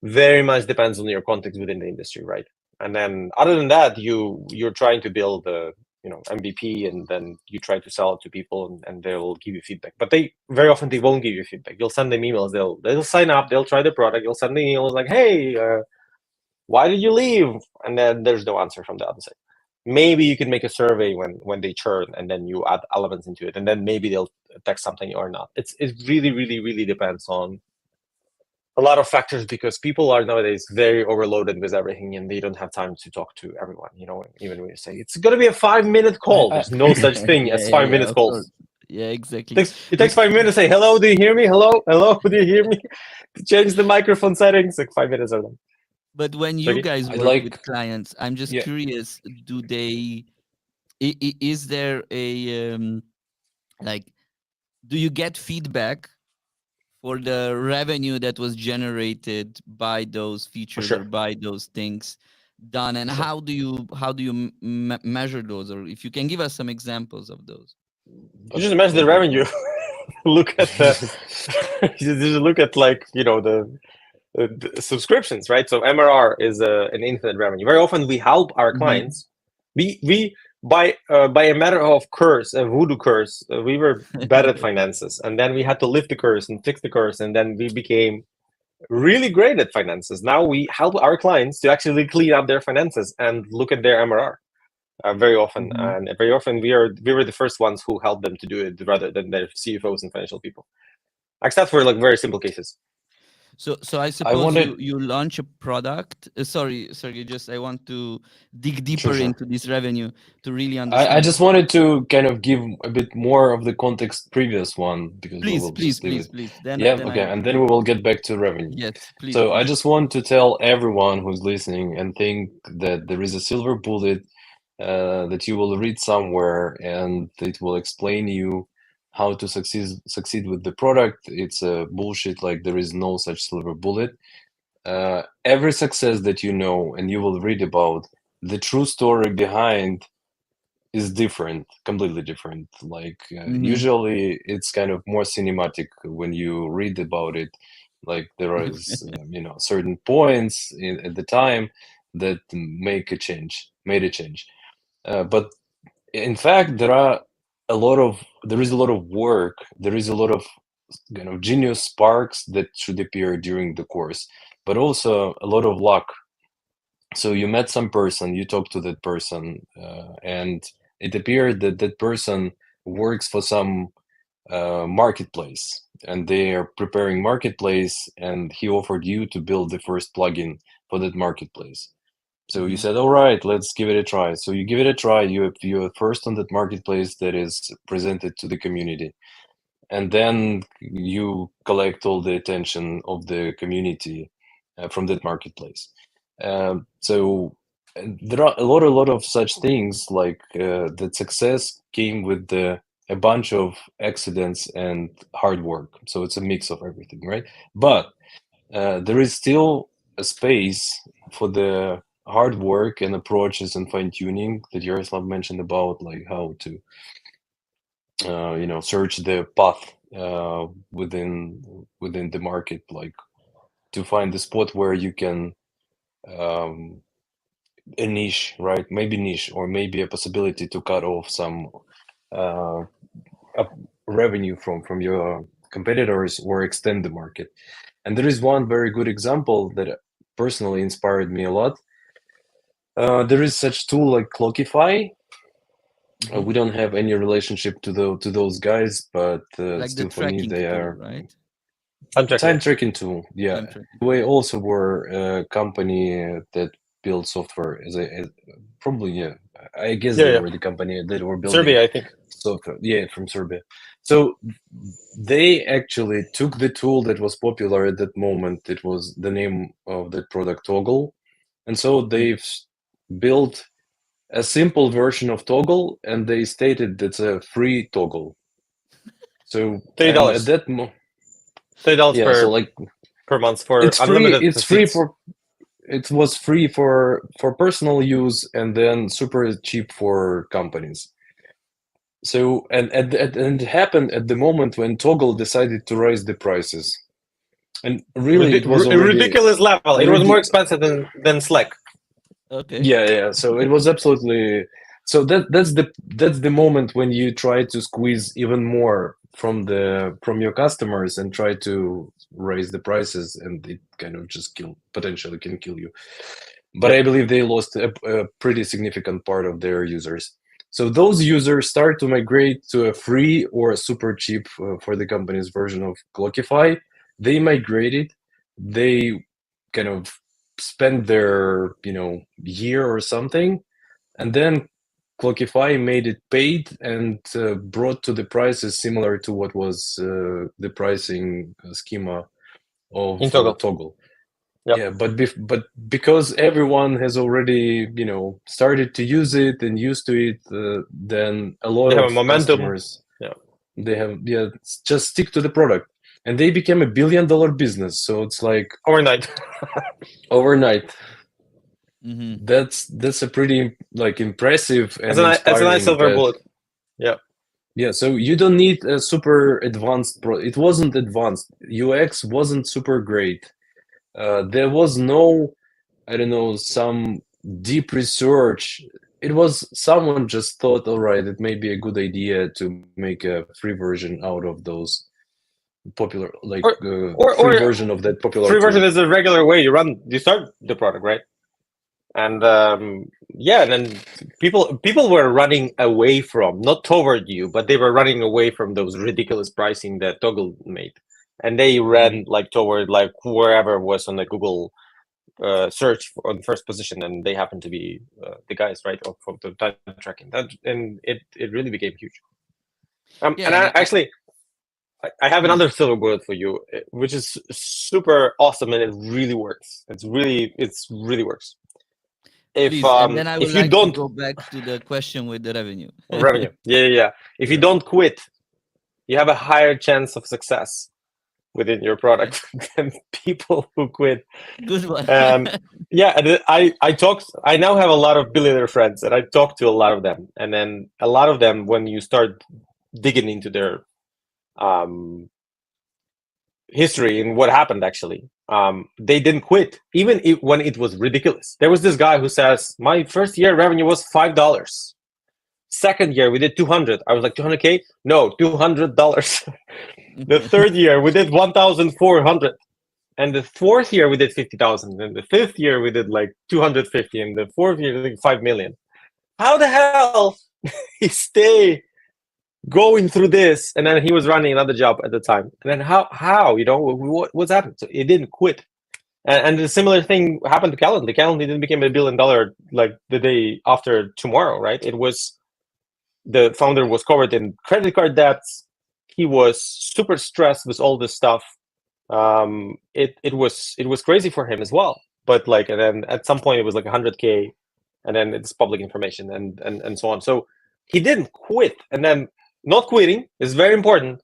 very much depends on your context within the industry, right? And then other than that, you're trying to build a, you know, MVP, and then you try to sell it to people, and they'll give you feedback. But they very often won't give you feedback. You'll send them emails, they'll sign up, they'll try the product, you'll send them emails like, "Hey, why did you leave?" And then there's no answer from the other side. Maybe you can make a survey when they churn, and then you add elements into it, and then maybe they'll text something or not. It really, really, really depends on a lot of factors, because people are nowadays very overloaded with everything, and they don't have time to talk to everyone. You know, even when you say it's going to be a 5-minute call, there's no such thing as 5-minute calls. Yeah, exactly. It takes 5 minutes to say, "Hello, do you hear me? Hello, do you hear me?" To change the microphone settings, like 5 minutes are done. But when you guys work with clients, I'm just curious, do they, is there a, like, do you get feedback for the revenue that was generated by those features or by those things done? And how do you measure those? Or if you can give us some examples of those. You just measure the revenue. Look at you just look at, like, you know, the subscriptions, right? So MRR is an infinite revenue. Very often we help our clients. We by a matter of curse, a voodoo curse, we were bad at finances, and then we had to lift the curse and fix the curse, and then we became really great at finances. Now we help our clients to actually clean up their finances and look at their MRR very often. And very often we were the first ones who helped them to do it, rather than their CFOs and financial people, except for like very simple cases. So I suppose you launch a product. Sorry, Sergiy, I want to dig deeper into this revenue to really understand. I just wanted to kind of give a bit more of the context previous one, because please. Then and then we will get back to revenue. Yes, please. So I just want to tell everyone who's listening and think that there is a silver bullet that you will read somewhere, and it will explain you how to succeed with the product. It's a bullshit. Like, there is no such silver bullet. Every success that you know and you will read about, the true story behind is different, completely different. Like, usually it's kind of more cinematic when you read about it. Like, there is certain points at the time that made a change. But in fact, there is a lot of work. There is a lot of kind of genius sparks that should appear during the course, but also a lot of luck. So you met some person, you talked to that person, and it appeared that that person works for some marketplace, and they are preparing marketplace, and he offered you to build the first plugin for that marketplace. So you said, all right, let's give it a try. So you give it a try. You're first on that marketplace that is presented to the community. And then you collect all the attention of the community from that marketplace. So there are a lot of such things, like that success came with a bunch of accidents and hard work. So it's a mix of everything, right? But there is still a space for the hard work and approaches and fine-tuning that Yaroslav mentioned about, like how to search the path within the market, like to find the spot where you can a niche, right? Maybe niche, or maybe a possibility to cut off some revenue from your competitors or extend the market. And there is one very good example that personally inspired me a lot. There is such tool like Clockify. We don't have any relationship to those guys, but like still the for me they tool, are right? time tracking tool. Yeah, we also were a company that built software probably, yeah. I guess they were the company that were building Serbia, I think. software. Yeah, from Serbia. So they actually took the tool that was popular at that moment. It was the name of the product, Toggle, and so they've built a simple version of Toggle, and they stated it's a free Toggle. So $30 at that $30 per month for it's unlimited free. It's free for. It was free for personal use, and then super cheap for companies. So and it happened at the moment when Toggle decided to raise the prices, and really it was a ridiculous level. It was more expensive than Slack. Okay. Yeah. So it was absolutely. So that's the moment when you try to squeeze even more from your customers and try to raise the prices, and it kind of just potentially can kill you. But I believe they lost a pretty significant part of their users. So those users start to migrate to a free or a super cheap for the company's version of Clockify. They migrated. They kind of spend their year or something, and then Clockify made it paid and brought to the prices similar to what was the pricing schema of Toggle. Yep. Yeah, but because everyone has already started to use it and used to it, then a lot of customers they have just stick to the product, and they became $1 billion business. So it's like overnight. Mm-hmm. That's a pretty impressive and it's a nice silver bullet. Yeah, so you don't need a super advanced it wasn't advanced. UX wasn't super great. There was no, I don't know, some deep research. It was someone just thought, all right, it may be a good idea to make a free version out of those popular, free version of that popular. Free version is a regular way you start the product, right? And and then people were running away from, not toward you, but they were running away from those ridiculous pricing that Toggle made, and they ran toward wherever was on the Google search on the first position, and they happened to be the guys, right, from the time tracking. And it really became huge. And I have another silver bullet for you, which is super awesome, and it really works. It really works. Please, and then I would if you like to don't go back to the question with the revenue. revenue, yeah. If you don't quit, you have a higher chance of success within your product than people who quit. Good one. Yeah, and I now have a lot of billionaire friends, and I talk to a lot of them, and then a lot of them, when you start digging into their history and what happened, actually, they didn't quit even when it was ridiculous. There was this guy who says, my first year revenue was $5. Second year we did 200. I was like, 200K? No, $200. The third year we did 1,400. And the fourth year we did 50,000. And the fifth year we did like 250. And the fourth year we did 5 million. How the hell he stay going through this? And then he was running another job at the time. And then how what's happened? So he didn't quit. And the similar thing happened to Calendly. Calendly didn't become $1 billion like the day after tomorrow, right? It was, the founder was covered in credit card debts. He was super stressed with all this stuff. It was crazy for him as well. But like, and then at some point it was like 100K, and then it's public information and so on. So he didn't quit. And then not quitting is very important.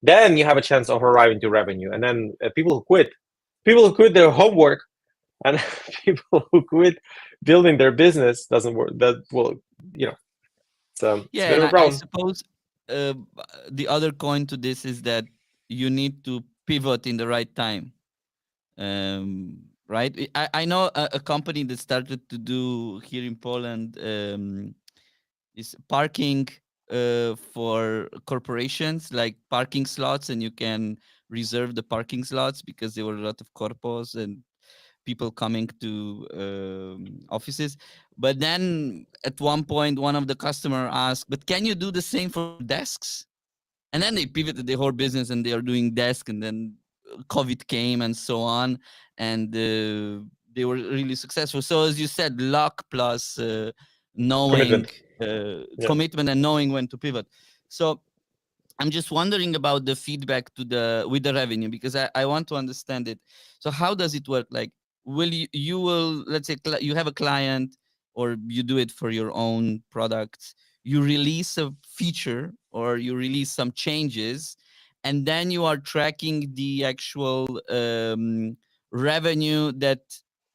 Then you have a chance of arriving to revenue. And then people who quit their homework, and people who quit building their business doesn't work. That will, So yeah, and I suppose the other coin to this is that you need to pivot in the right time. Right? I know a company that started to do here in Poland is parking for corporations, like parking slots, and you can reserve the parking slots because there were a lot of corpos and people coming to offices. But then at one point, one of the customer asked, but can you do the same for desks? And then they pivoted the whole business and they are doing desk, and then COVID came and so on. And they were really successful. So as you said, luck plus knowing commitment and knowing when to pivot. So I'm just wondering about the feedback with the revenue, because I want to understand it. So how does it work? Like, you will, let's say you have a client, or you do it for your own products, you release a feature or you release some changes, and then you are tracking the actual revenue that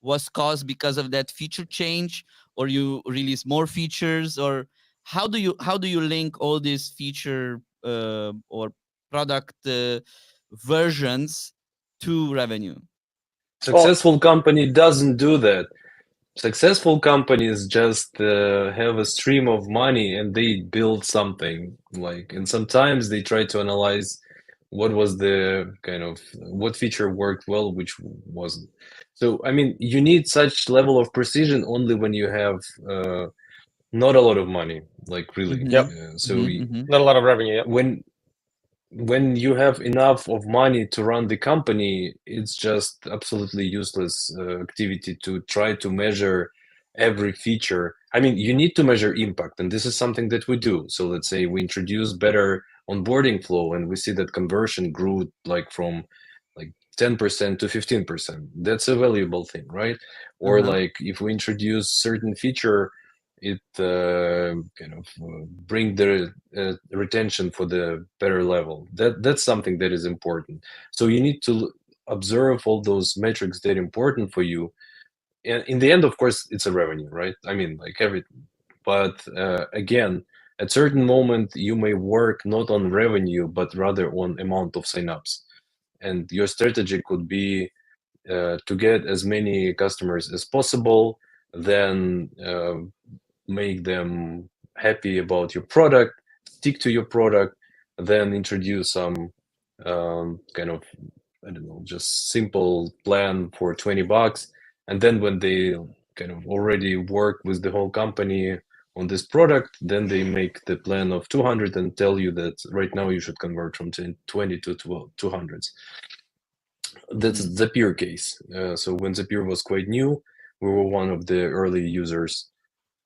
was caused because of that feature change, or you release more features, or how do you link all these feature or product versions to revenue? Successful company doesn't do that. Successful companies just have a stream of money and they build something, and sometimes they try to analyze what was the what feature worked well, which wasn't. So I mean, you need such level of precision only when you have not a lot of money, really. Not a lot of revenue. Yep. When you have enough of money to run the company, it's just absolutely useless activity to try to measure every feature. I mean, you need to measure impact, and this is something that we do. So let's say we introduce better onboarding flow, and we see that conversion grew from 10% to 15%. That's a valuable thing, right? Or if we introduce certain feature, it bring the retention for the better level. That's something that is important. So you need to observe all those metrics that are important for you. And in the end, of course, it's a revenue, right? I mean, everything. But again, at certain moment, you may work not on revenue, but rather on amount of signups. And your strategy could be to get as many customers as possible, then make them happy about your product, stick to your product, then introduce some I don't know, just simple plan for $20. And then when they already work with the whole company on this product, then they make the plan of 200 and tell you that right now you should convert from 20 to 200s. That's Zapier case. So when Zapier was quite new, we were one of the early users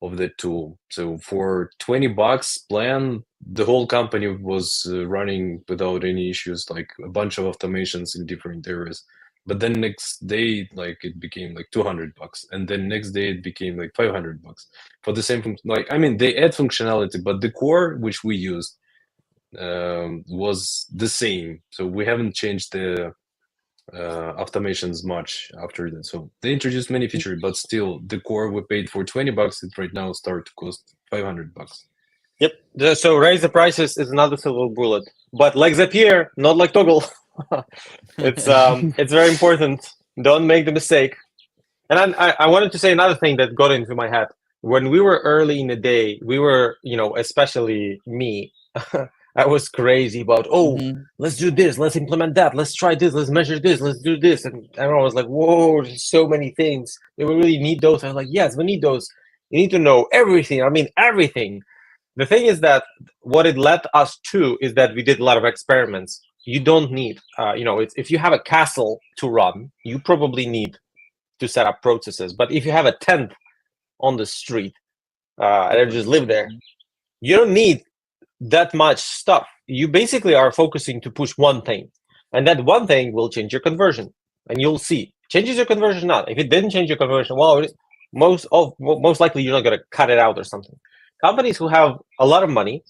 of that tool. So for $20 plan, the whole company was running without any issues, like a bunch of automations in different areas. But then next day, like it became like $200, and then next day it became like $500 for the same. Like I mean, they add functionality, but the core which we used was the same. So we haven't changed the automations much after that. So they introduced many features, but still the core we paid for $20, it right now start to cost $500. Yep. So raise the prices is another silver bullet, but like Zapier, not like Toggle. It's very important. Don't make the mistake. And I wanted to say another thing that got into my head. When we were early in the day, we were, especially me, I was crazy about, let's do this, let's implement that, let's try this, let's measure this, let's do this. And everyone was like, whoa, there's so many things. Do we really need those? I was like, yes, we need those. You need to know everything. I mean, everything. The thing is that what it led us to is that we did a lot of experiments. You don't need, if you have a castle to run, you probably need to set up processes. But if you have a tent on the street and just live there, you don't need that much stuff. You basically are focusing to push one thing, and that one thing will change your conversion, and you'll see. Changes your conversion or not. If it didn't change your conversion, well, most likely you're not going to cut it out or something. Companies who have a lot of money,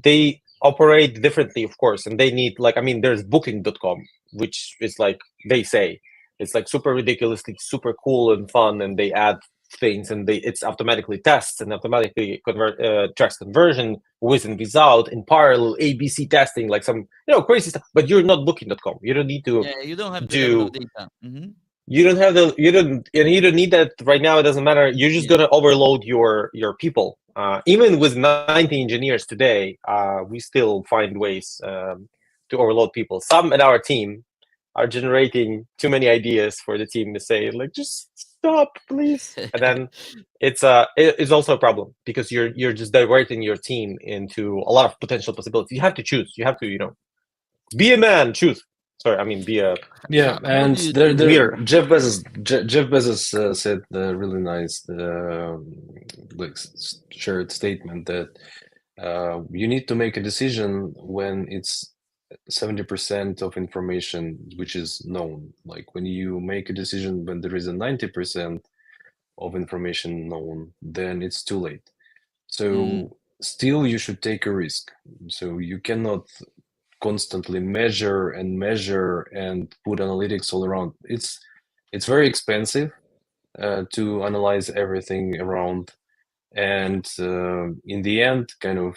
they operate differently, of course, and they need, there's booking.com, which is like they say it's like super ridiculously super cool and fun, and they add things, and it's automatically tests and automatically tracks conversion with and without in parallel ABC testing, like some crazy stuff. But you're not booking.com. You don't need to. Yeah, you don't have the level of data. You don't have you don't need that right now. It doesn't matter. You're just gonna overload your people. Even with 90 engineers today, we still find ways to overload people. Some in our team are generating too many ideas for the team to say, like, just stop, please. And then it's also a problem because you're just diverting your team into a lot of potential possibilities. You have to choose. You have to, be a man, choose. Sorry, I mean, be a and there Jeff Bezos said a really nice shared statement that you need to make a decision when it's 70% of information which is known. Like when you make a decision when there is a 90% of information known, then it's too late. So still you should take a risk. So you cannot constantly measure and put analytics all around. It's very expensive to analyze everything around, and in the end, kind of,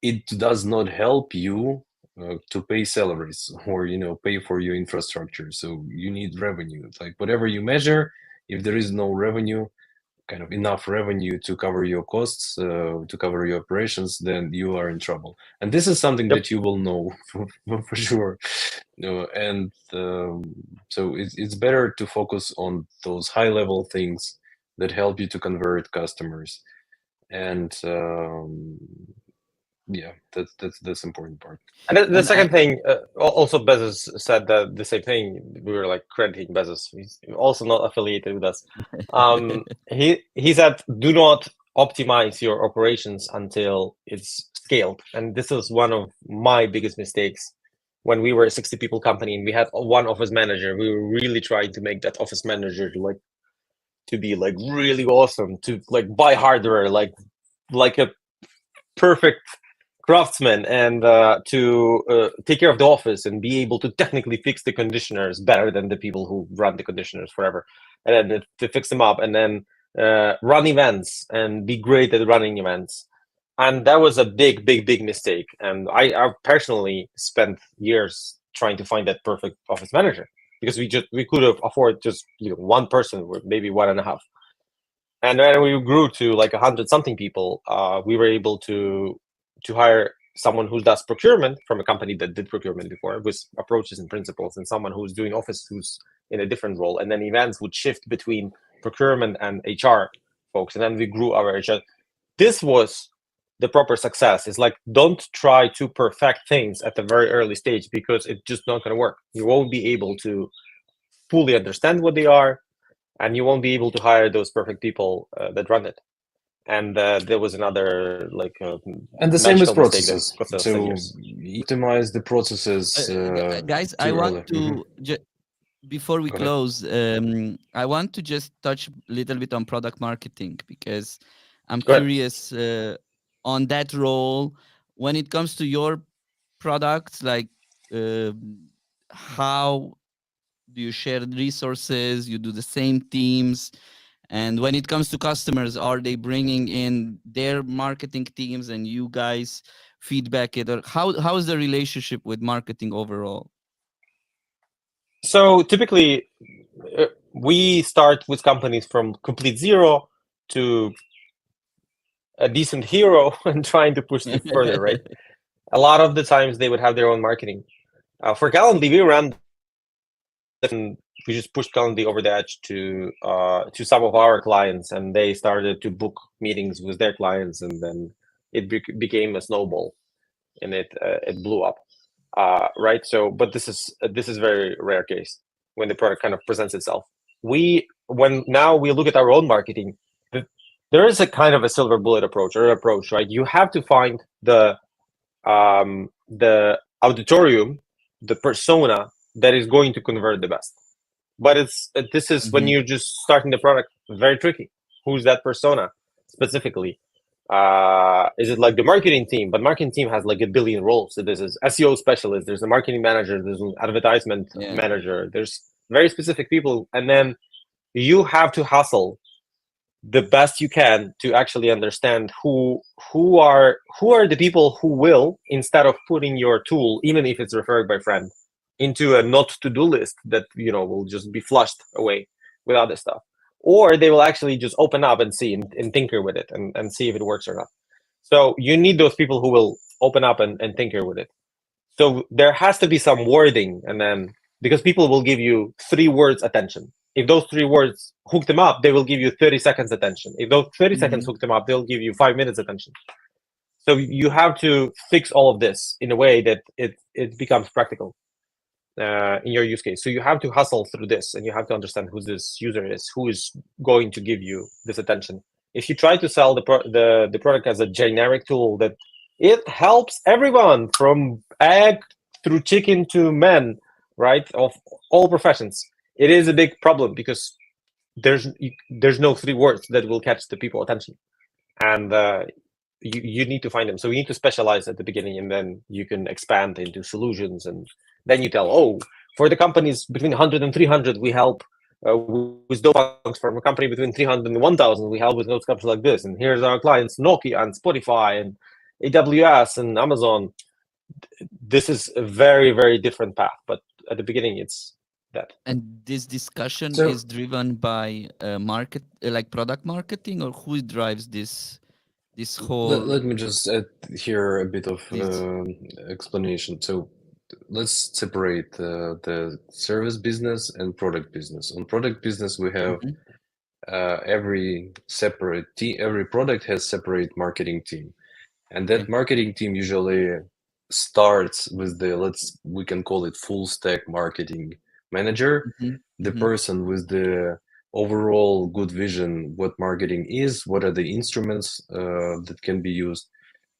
it does not help you to pay salaries or pay for your infrastructure. So you need revenue. Like whatever you measure, if there is no revenue, kind of enough revenue to cover your costs, to cover your operations, then you are in trouble. And this is something that you will know for sure. And so it's better to focus on those high-level things that help you to convert customers. And yeah, that's important part. And the second thing, also Bezos said that the same thing. We were like crediting Bezos. He's also not affiliated with us. He said, do not optimize your operations until it's scaled. And this is one of my biggest mistakes. When we were a 60 people company and we had one office manager, we were really trying to make that office manager to be like really awesome, to like buy hardware, like a perfect craftsman, and to take care of the office and be able to technically fix the conditioners better than the people who run the conditioners forever, and then to fix them up, and then run events and be great at running events. And that was a big mistake. And I personally spent years trying to find that perfect office manager, because we could have afforded just one person, or maybe 1.5. And then we grew to like 100-something people. We were able to hire someone who does procurement from a company that did procurement before, with approaches and principles, and someone who's doing office who's in a different role. And then events would shift between procurement and HR folks. And then we grew our HR. This was the proper success. Is like, don't try to perfect things at the very early stage, because it's just not going to work. You won't be able to fully understand what they are, and you won't be able to hire those perfect people that run it. And there was another and the same with processes. So optimize the processes. Guys, I want to before we Go ahead. close, I want to just touch a little bit on product marketing because I'm Go ahead. curious on that role when it comes to your products. Like, uh, how do you share resources? You do the same teams, and when it comes to customers, are they bringing in their marketing teams and you guys feedback it, or how is the relationship with marketing overall? So typically, we start with companies from complete zero to a decent hero and trying to push them further, right? A lot of the times they would have their own marketing. For Calendly, we ran and we just pushed Calendly over the edge to some of our clients, and they started to book meetings with their clients, and then it became a snowball, and it blew up, right? So, but this is very rare case when the product kind of presents itself. When now we look at our own marketing, there is a kind of a silver bullet approach or approach, right? You have to find the auditorium, the persona that is going to convert the best. But this is when you're just starting the product, very tricky. Who's that persona specifically? Is it like the marketing team? But marketing team has like a billion roles. So this is SEO specialist, there's a marketing manager, there's an advertisement manager, there's very specific people, and then you have to hustle the best you can to actually understand who are the people who will, instead of putting your tool, even if it's referred by friend, into a not to-do list that will just be flushed away with other stuff, or they will actually just open up and see and tinker with it and see if it works or not. So you need those people who will open up and tinker with it. So there has to be some wording, and then because people will give you 3 words attention. If those 3 words hook them up, they will give you 30 seconds attention. If those 30 seconds hook them up, they'll give you 5 minutes attention. So you have to fix all of this in a way that it becomes practical in your use case. So you have to hustle through this, and you have to understand who this user is, who is going to give you this attention. If you try to sell the product as a generic tool that it helps everyone from egg through chicken to men, right, of all professions, it is a big problem because there's no 3 words that will catch the people attention, and you need to find them. So you need to specialize at the beginning, and then you can expand into solutions, and then you tell, for the companies between 100 and 300, we help with those functions. For a company between 300 and 1000, we help with those functions like this, and here's our clients, Nokia and Spotify and AWS and Amazon. This is a very, very different path, but at the beginning it's that. And this discussion is driven by like product marketing, or who drives this whole? Let me just add here a bit of explanation. So let's separate the service business and product business. On product business, we have every separate team. Every product has separate marketing team, and that marketing team usually starts with we can call it full stack marketing manager, the person with the overall good vision, what marketing is, what are the instruments that can be used.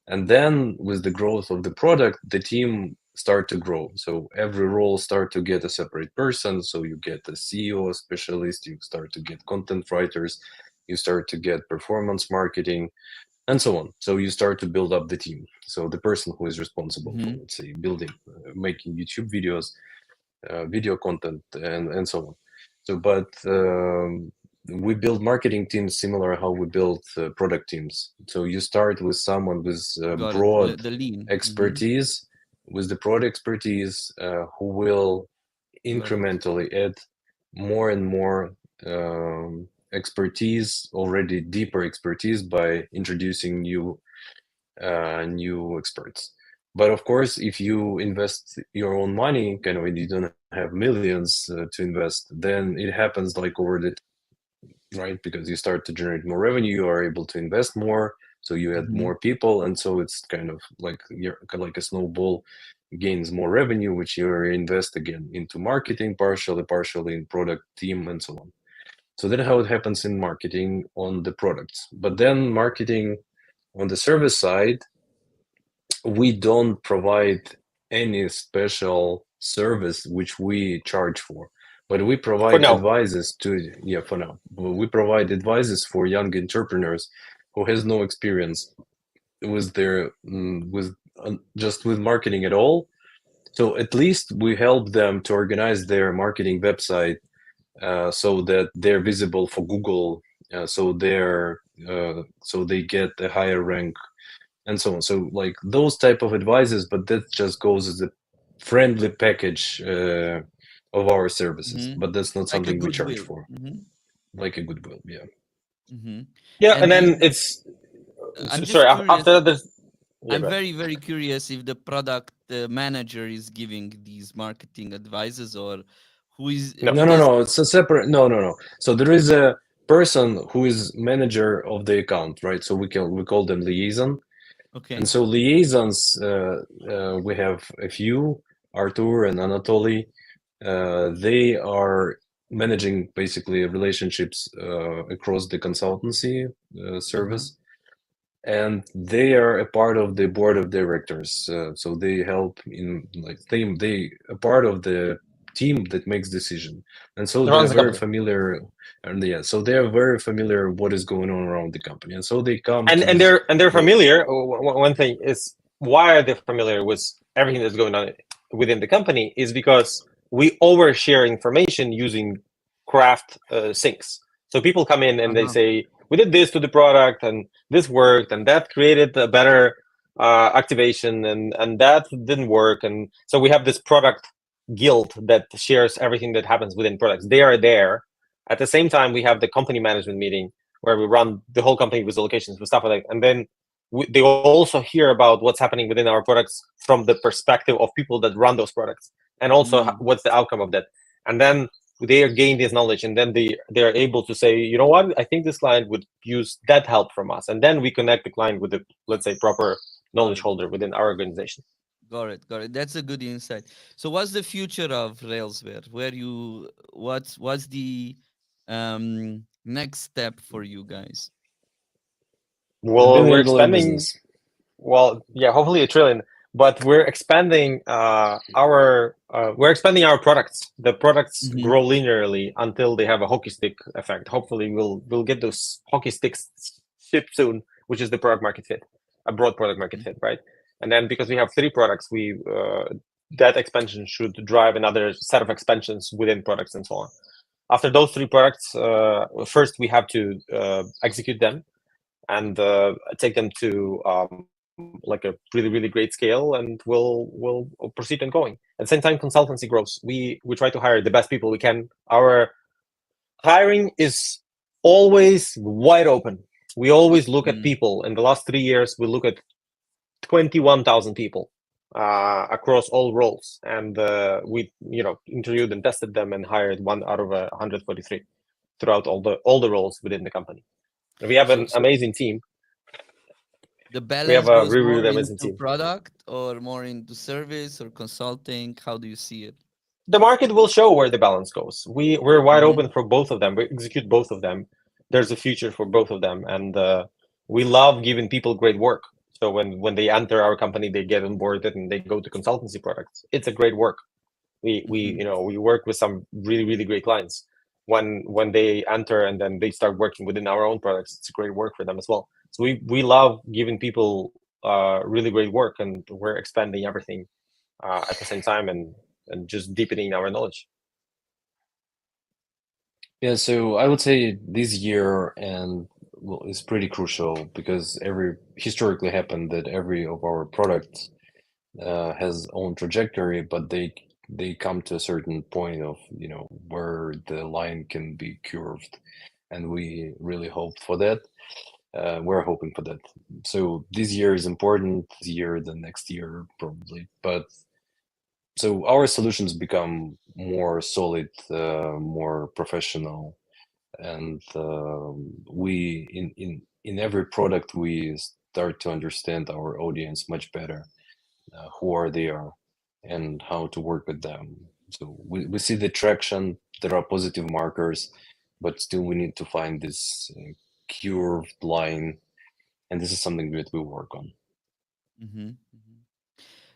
And then with the growth of the product, the team start to grow. So every role start to get a separate person. So you get a CEO specialist, you start to get content writers, you start to get performance marketing, and so on. So you start to build up the team. So the person who is responsible for, let's say, building, making YouTube videos, video content, and so on. So, but we build marketing teams similar how we build product teams. So you start with someone with broad expertise, with the product expertise, who will incrementally add more and more expertise, already deeper expertise, by introducing new experts. But of course, if you invest your own money, kind of, and you don't have millions to invest, then it happens like over the right, because you start to generate more revenue, you are able to invest more, so you add more people, and so it's kind of like a snowball, gains more revenue, which you invest again into marketing, partially in product team, and so on. So that's how it happens in marketing on the products. But then marketing on the service side, we don't provide any special service which we charge for. But we For provide now. advices for now. We provide advices for young entrepreneurs who has no experience with their just with marketing at all. So at least we help them to organize their marketing website so that they're visible for Google, so they get a higher rank and so on. So like those type of advices, but that just goes as a friendly package of our services, but that's not Like a something we charge goodwill. for. Like a goodwill, yeah. Yeah, and And then it's I'm just sorry. curious. After that, there's I'm very, very curious if the product manager is giving these marketing advices or who is No. No. It's a separate. No. So there is a person who is manager of the account, right? So we call them liaison. Okay. And so liaisons, we have a few, Artur and Anatoly. They are managing basically relationships across the consultancy service, and they are a part of the board of directors. So they help in like they a part of the team that makes decision, and so they're Runs the very company. familiar. And yeah, so they are very familiar what is going on around the company, and so they come And to and this. they're familiar. One thing is why are they familiar with everything that's going on within the company is because we overshare information using craft syncs. So people come in and they say, we did this to the product and this worked and that created a better activation and that didn't work. And so we have this product guild that shares everything that happens within products. They are there. At the same time, we have the company management meeting where we run the whole company with locations, with stuff like that. And then they also hear about what's happening within our products from the perspective of people that run those products, and also what's the outcome of that. And then they gain this knowledge, and then they're able to say, you know what, I think this client would use that help from us. And then we connect the client with the, let's say, proper knowledge holder within our organization. Got it. That's a good insight. So, what's the future of Railsware? What's the next step for you guys? Well, we're $1 billion expanding. business. Well, yeah, hopefully $1 trillion. But we're expanding our products. The products grow linearly until they have a hockey stick effect. Hopefully, we'll get those hockey sticks shipped soon, which is the product market fit, a broad product market fit, right? And then because we have 3 products, that expansion should drive another set of expansions within products and so on. After those 3 products, first we have to execute them and take them to like a really, really great scale, and we'll proceed and going. At the same time, consultancy grows. We try to hire the best people we can. Our hiring is always wide open. We always look at people. In the last 3 years, we look at 21,000 people across all roles, and we interviewed and tested them and hired 1 out of 143 throughout all the roles within the company. We have an amazing team. The balance we have a goes really, more really amazing into team. product or more into service or consulting? How do you see it? The market will show where the balance goes. We're wide open for both of them. We execute both of them. There's a future for both of them, and we love giving people great work. So when they enter our company, they get on board and they go to consultancy products. It's a great work. We work with some really, really great clients. When they enter and then they start working within our own products, it's great work for them as well. So we love giving people really great work, and we're expanding everything at the same time and just deepening our knowledge. Yeah, so I would say this year is pretty crucial because historically happened that every of our products has own trajectory, but they come to a certain point of where the line can be curved, and we really hope for that. We're hoping for that. So this year is important. This year, the next year probably, but so our solutions become more solid, more professional, and we in every product we start to understand our audience much better, who are they are, and how to work with them. So we see the traction. There are positive markers, but still we need to find this curved line, and this is something that we work on.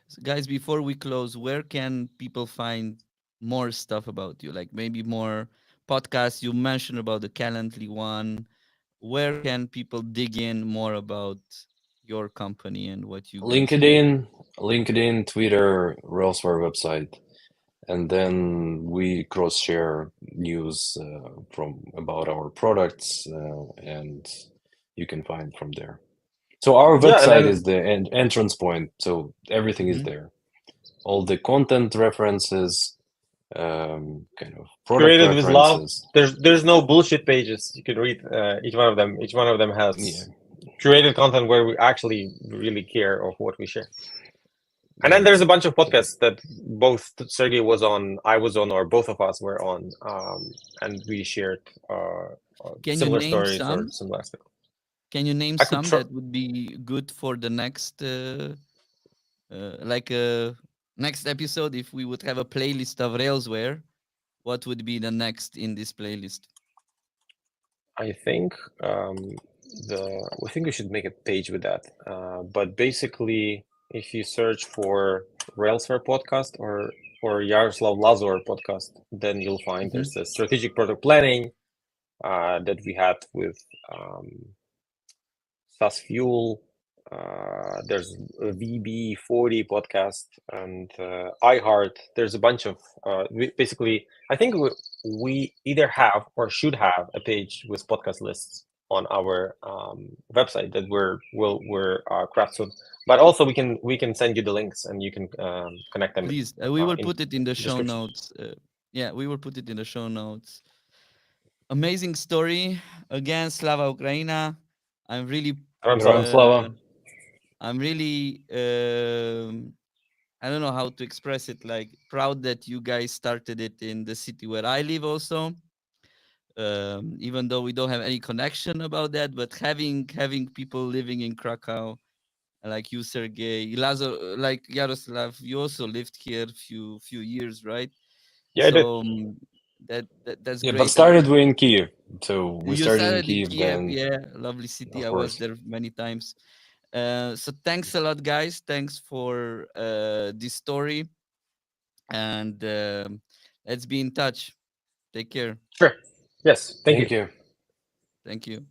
So guys, before we close, where can people find more stuff about you, like maybe more podcasts. You mentioned about the Calendly one. Where can people dig in more about your company and what you guys do? LinkedIn, Twitter, Railsware website, and then we cross share news from about our products, and you can find from there. So our Yeah, and website then is the entrance point, so everything is Mhm. there. All the content references, kind of product curated with love. references. There's no bullshit pages. You can read each one of them. Each one of them has Yeah, curated content where we actually really care of what we share. And then yeah. there's a bunch of podcasts that both Sergey was on, I was on, or both of us were on, and we shared Can you similar name stories or some? similar stuff. Can you name I could some try. that would be good for the next, like next episode? If we would have a playlist of Railsware, what would be the next in this playlist? I think I think we should make a page with that. But basically, if you search for Railsware podcast or Yaroslaw Lazor podcast, then you'll find Mhm. there's a strategic product planning that we had with SAS Fuel. There's a VB40 podcast and iHeart. There's a bunch of basically. I think we either have or should have a page with podcast lists on our website that we're craft soon. But also we can send you the links and you can connect them Please, we will in put it in the the show description. notes. Yeah, we will put it in the show notes. Amazing story again, Slava Ukraina. I'm really, Heroes Slava. I'm really, I don't know how to express it. Like proud that you guys started it in the city where I live, also. Even though we don't have any connection about that, but having people living in Krakow, like you, Sergey, Lazar, like Yaroslav, you also lived here few years, right? Yeah, I did. So that's Yeah, but great. started we in Kiev. So we You started in started in Kiev, Kiev, then yeah, lovely city. of I was course. there many times. So thanks a lot, guys. Thanks for this story, and let's be in touch. Take care. Sure. Yes. Thank you. Thank you. Thank you.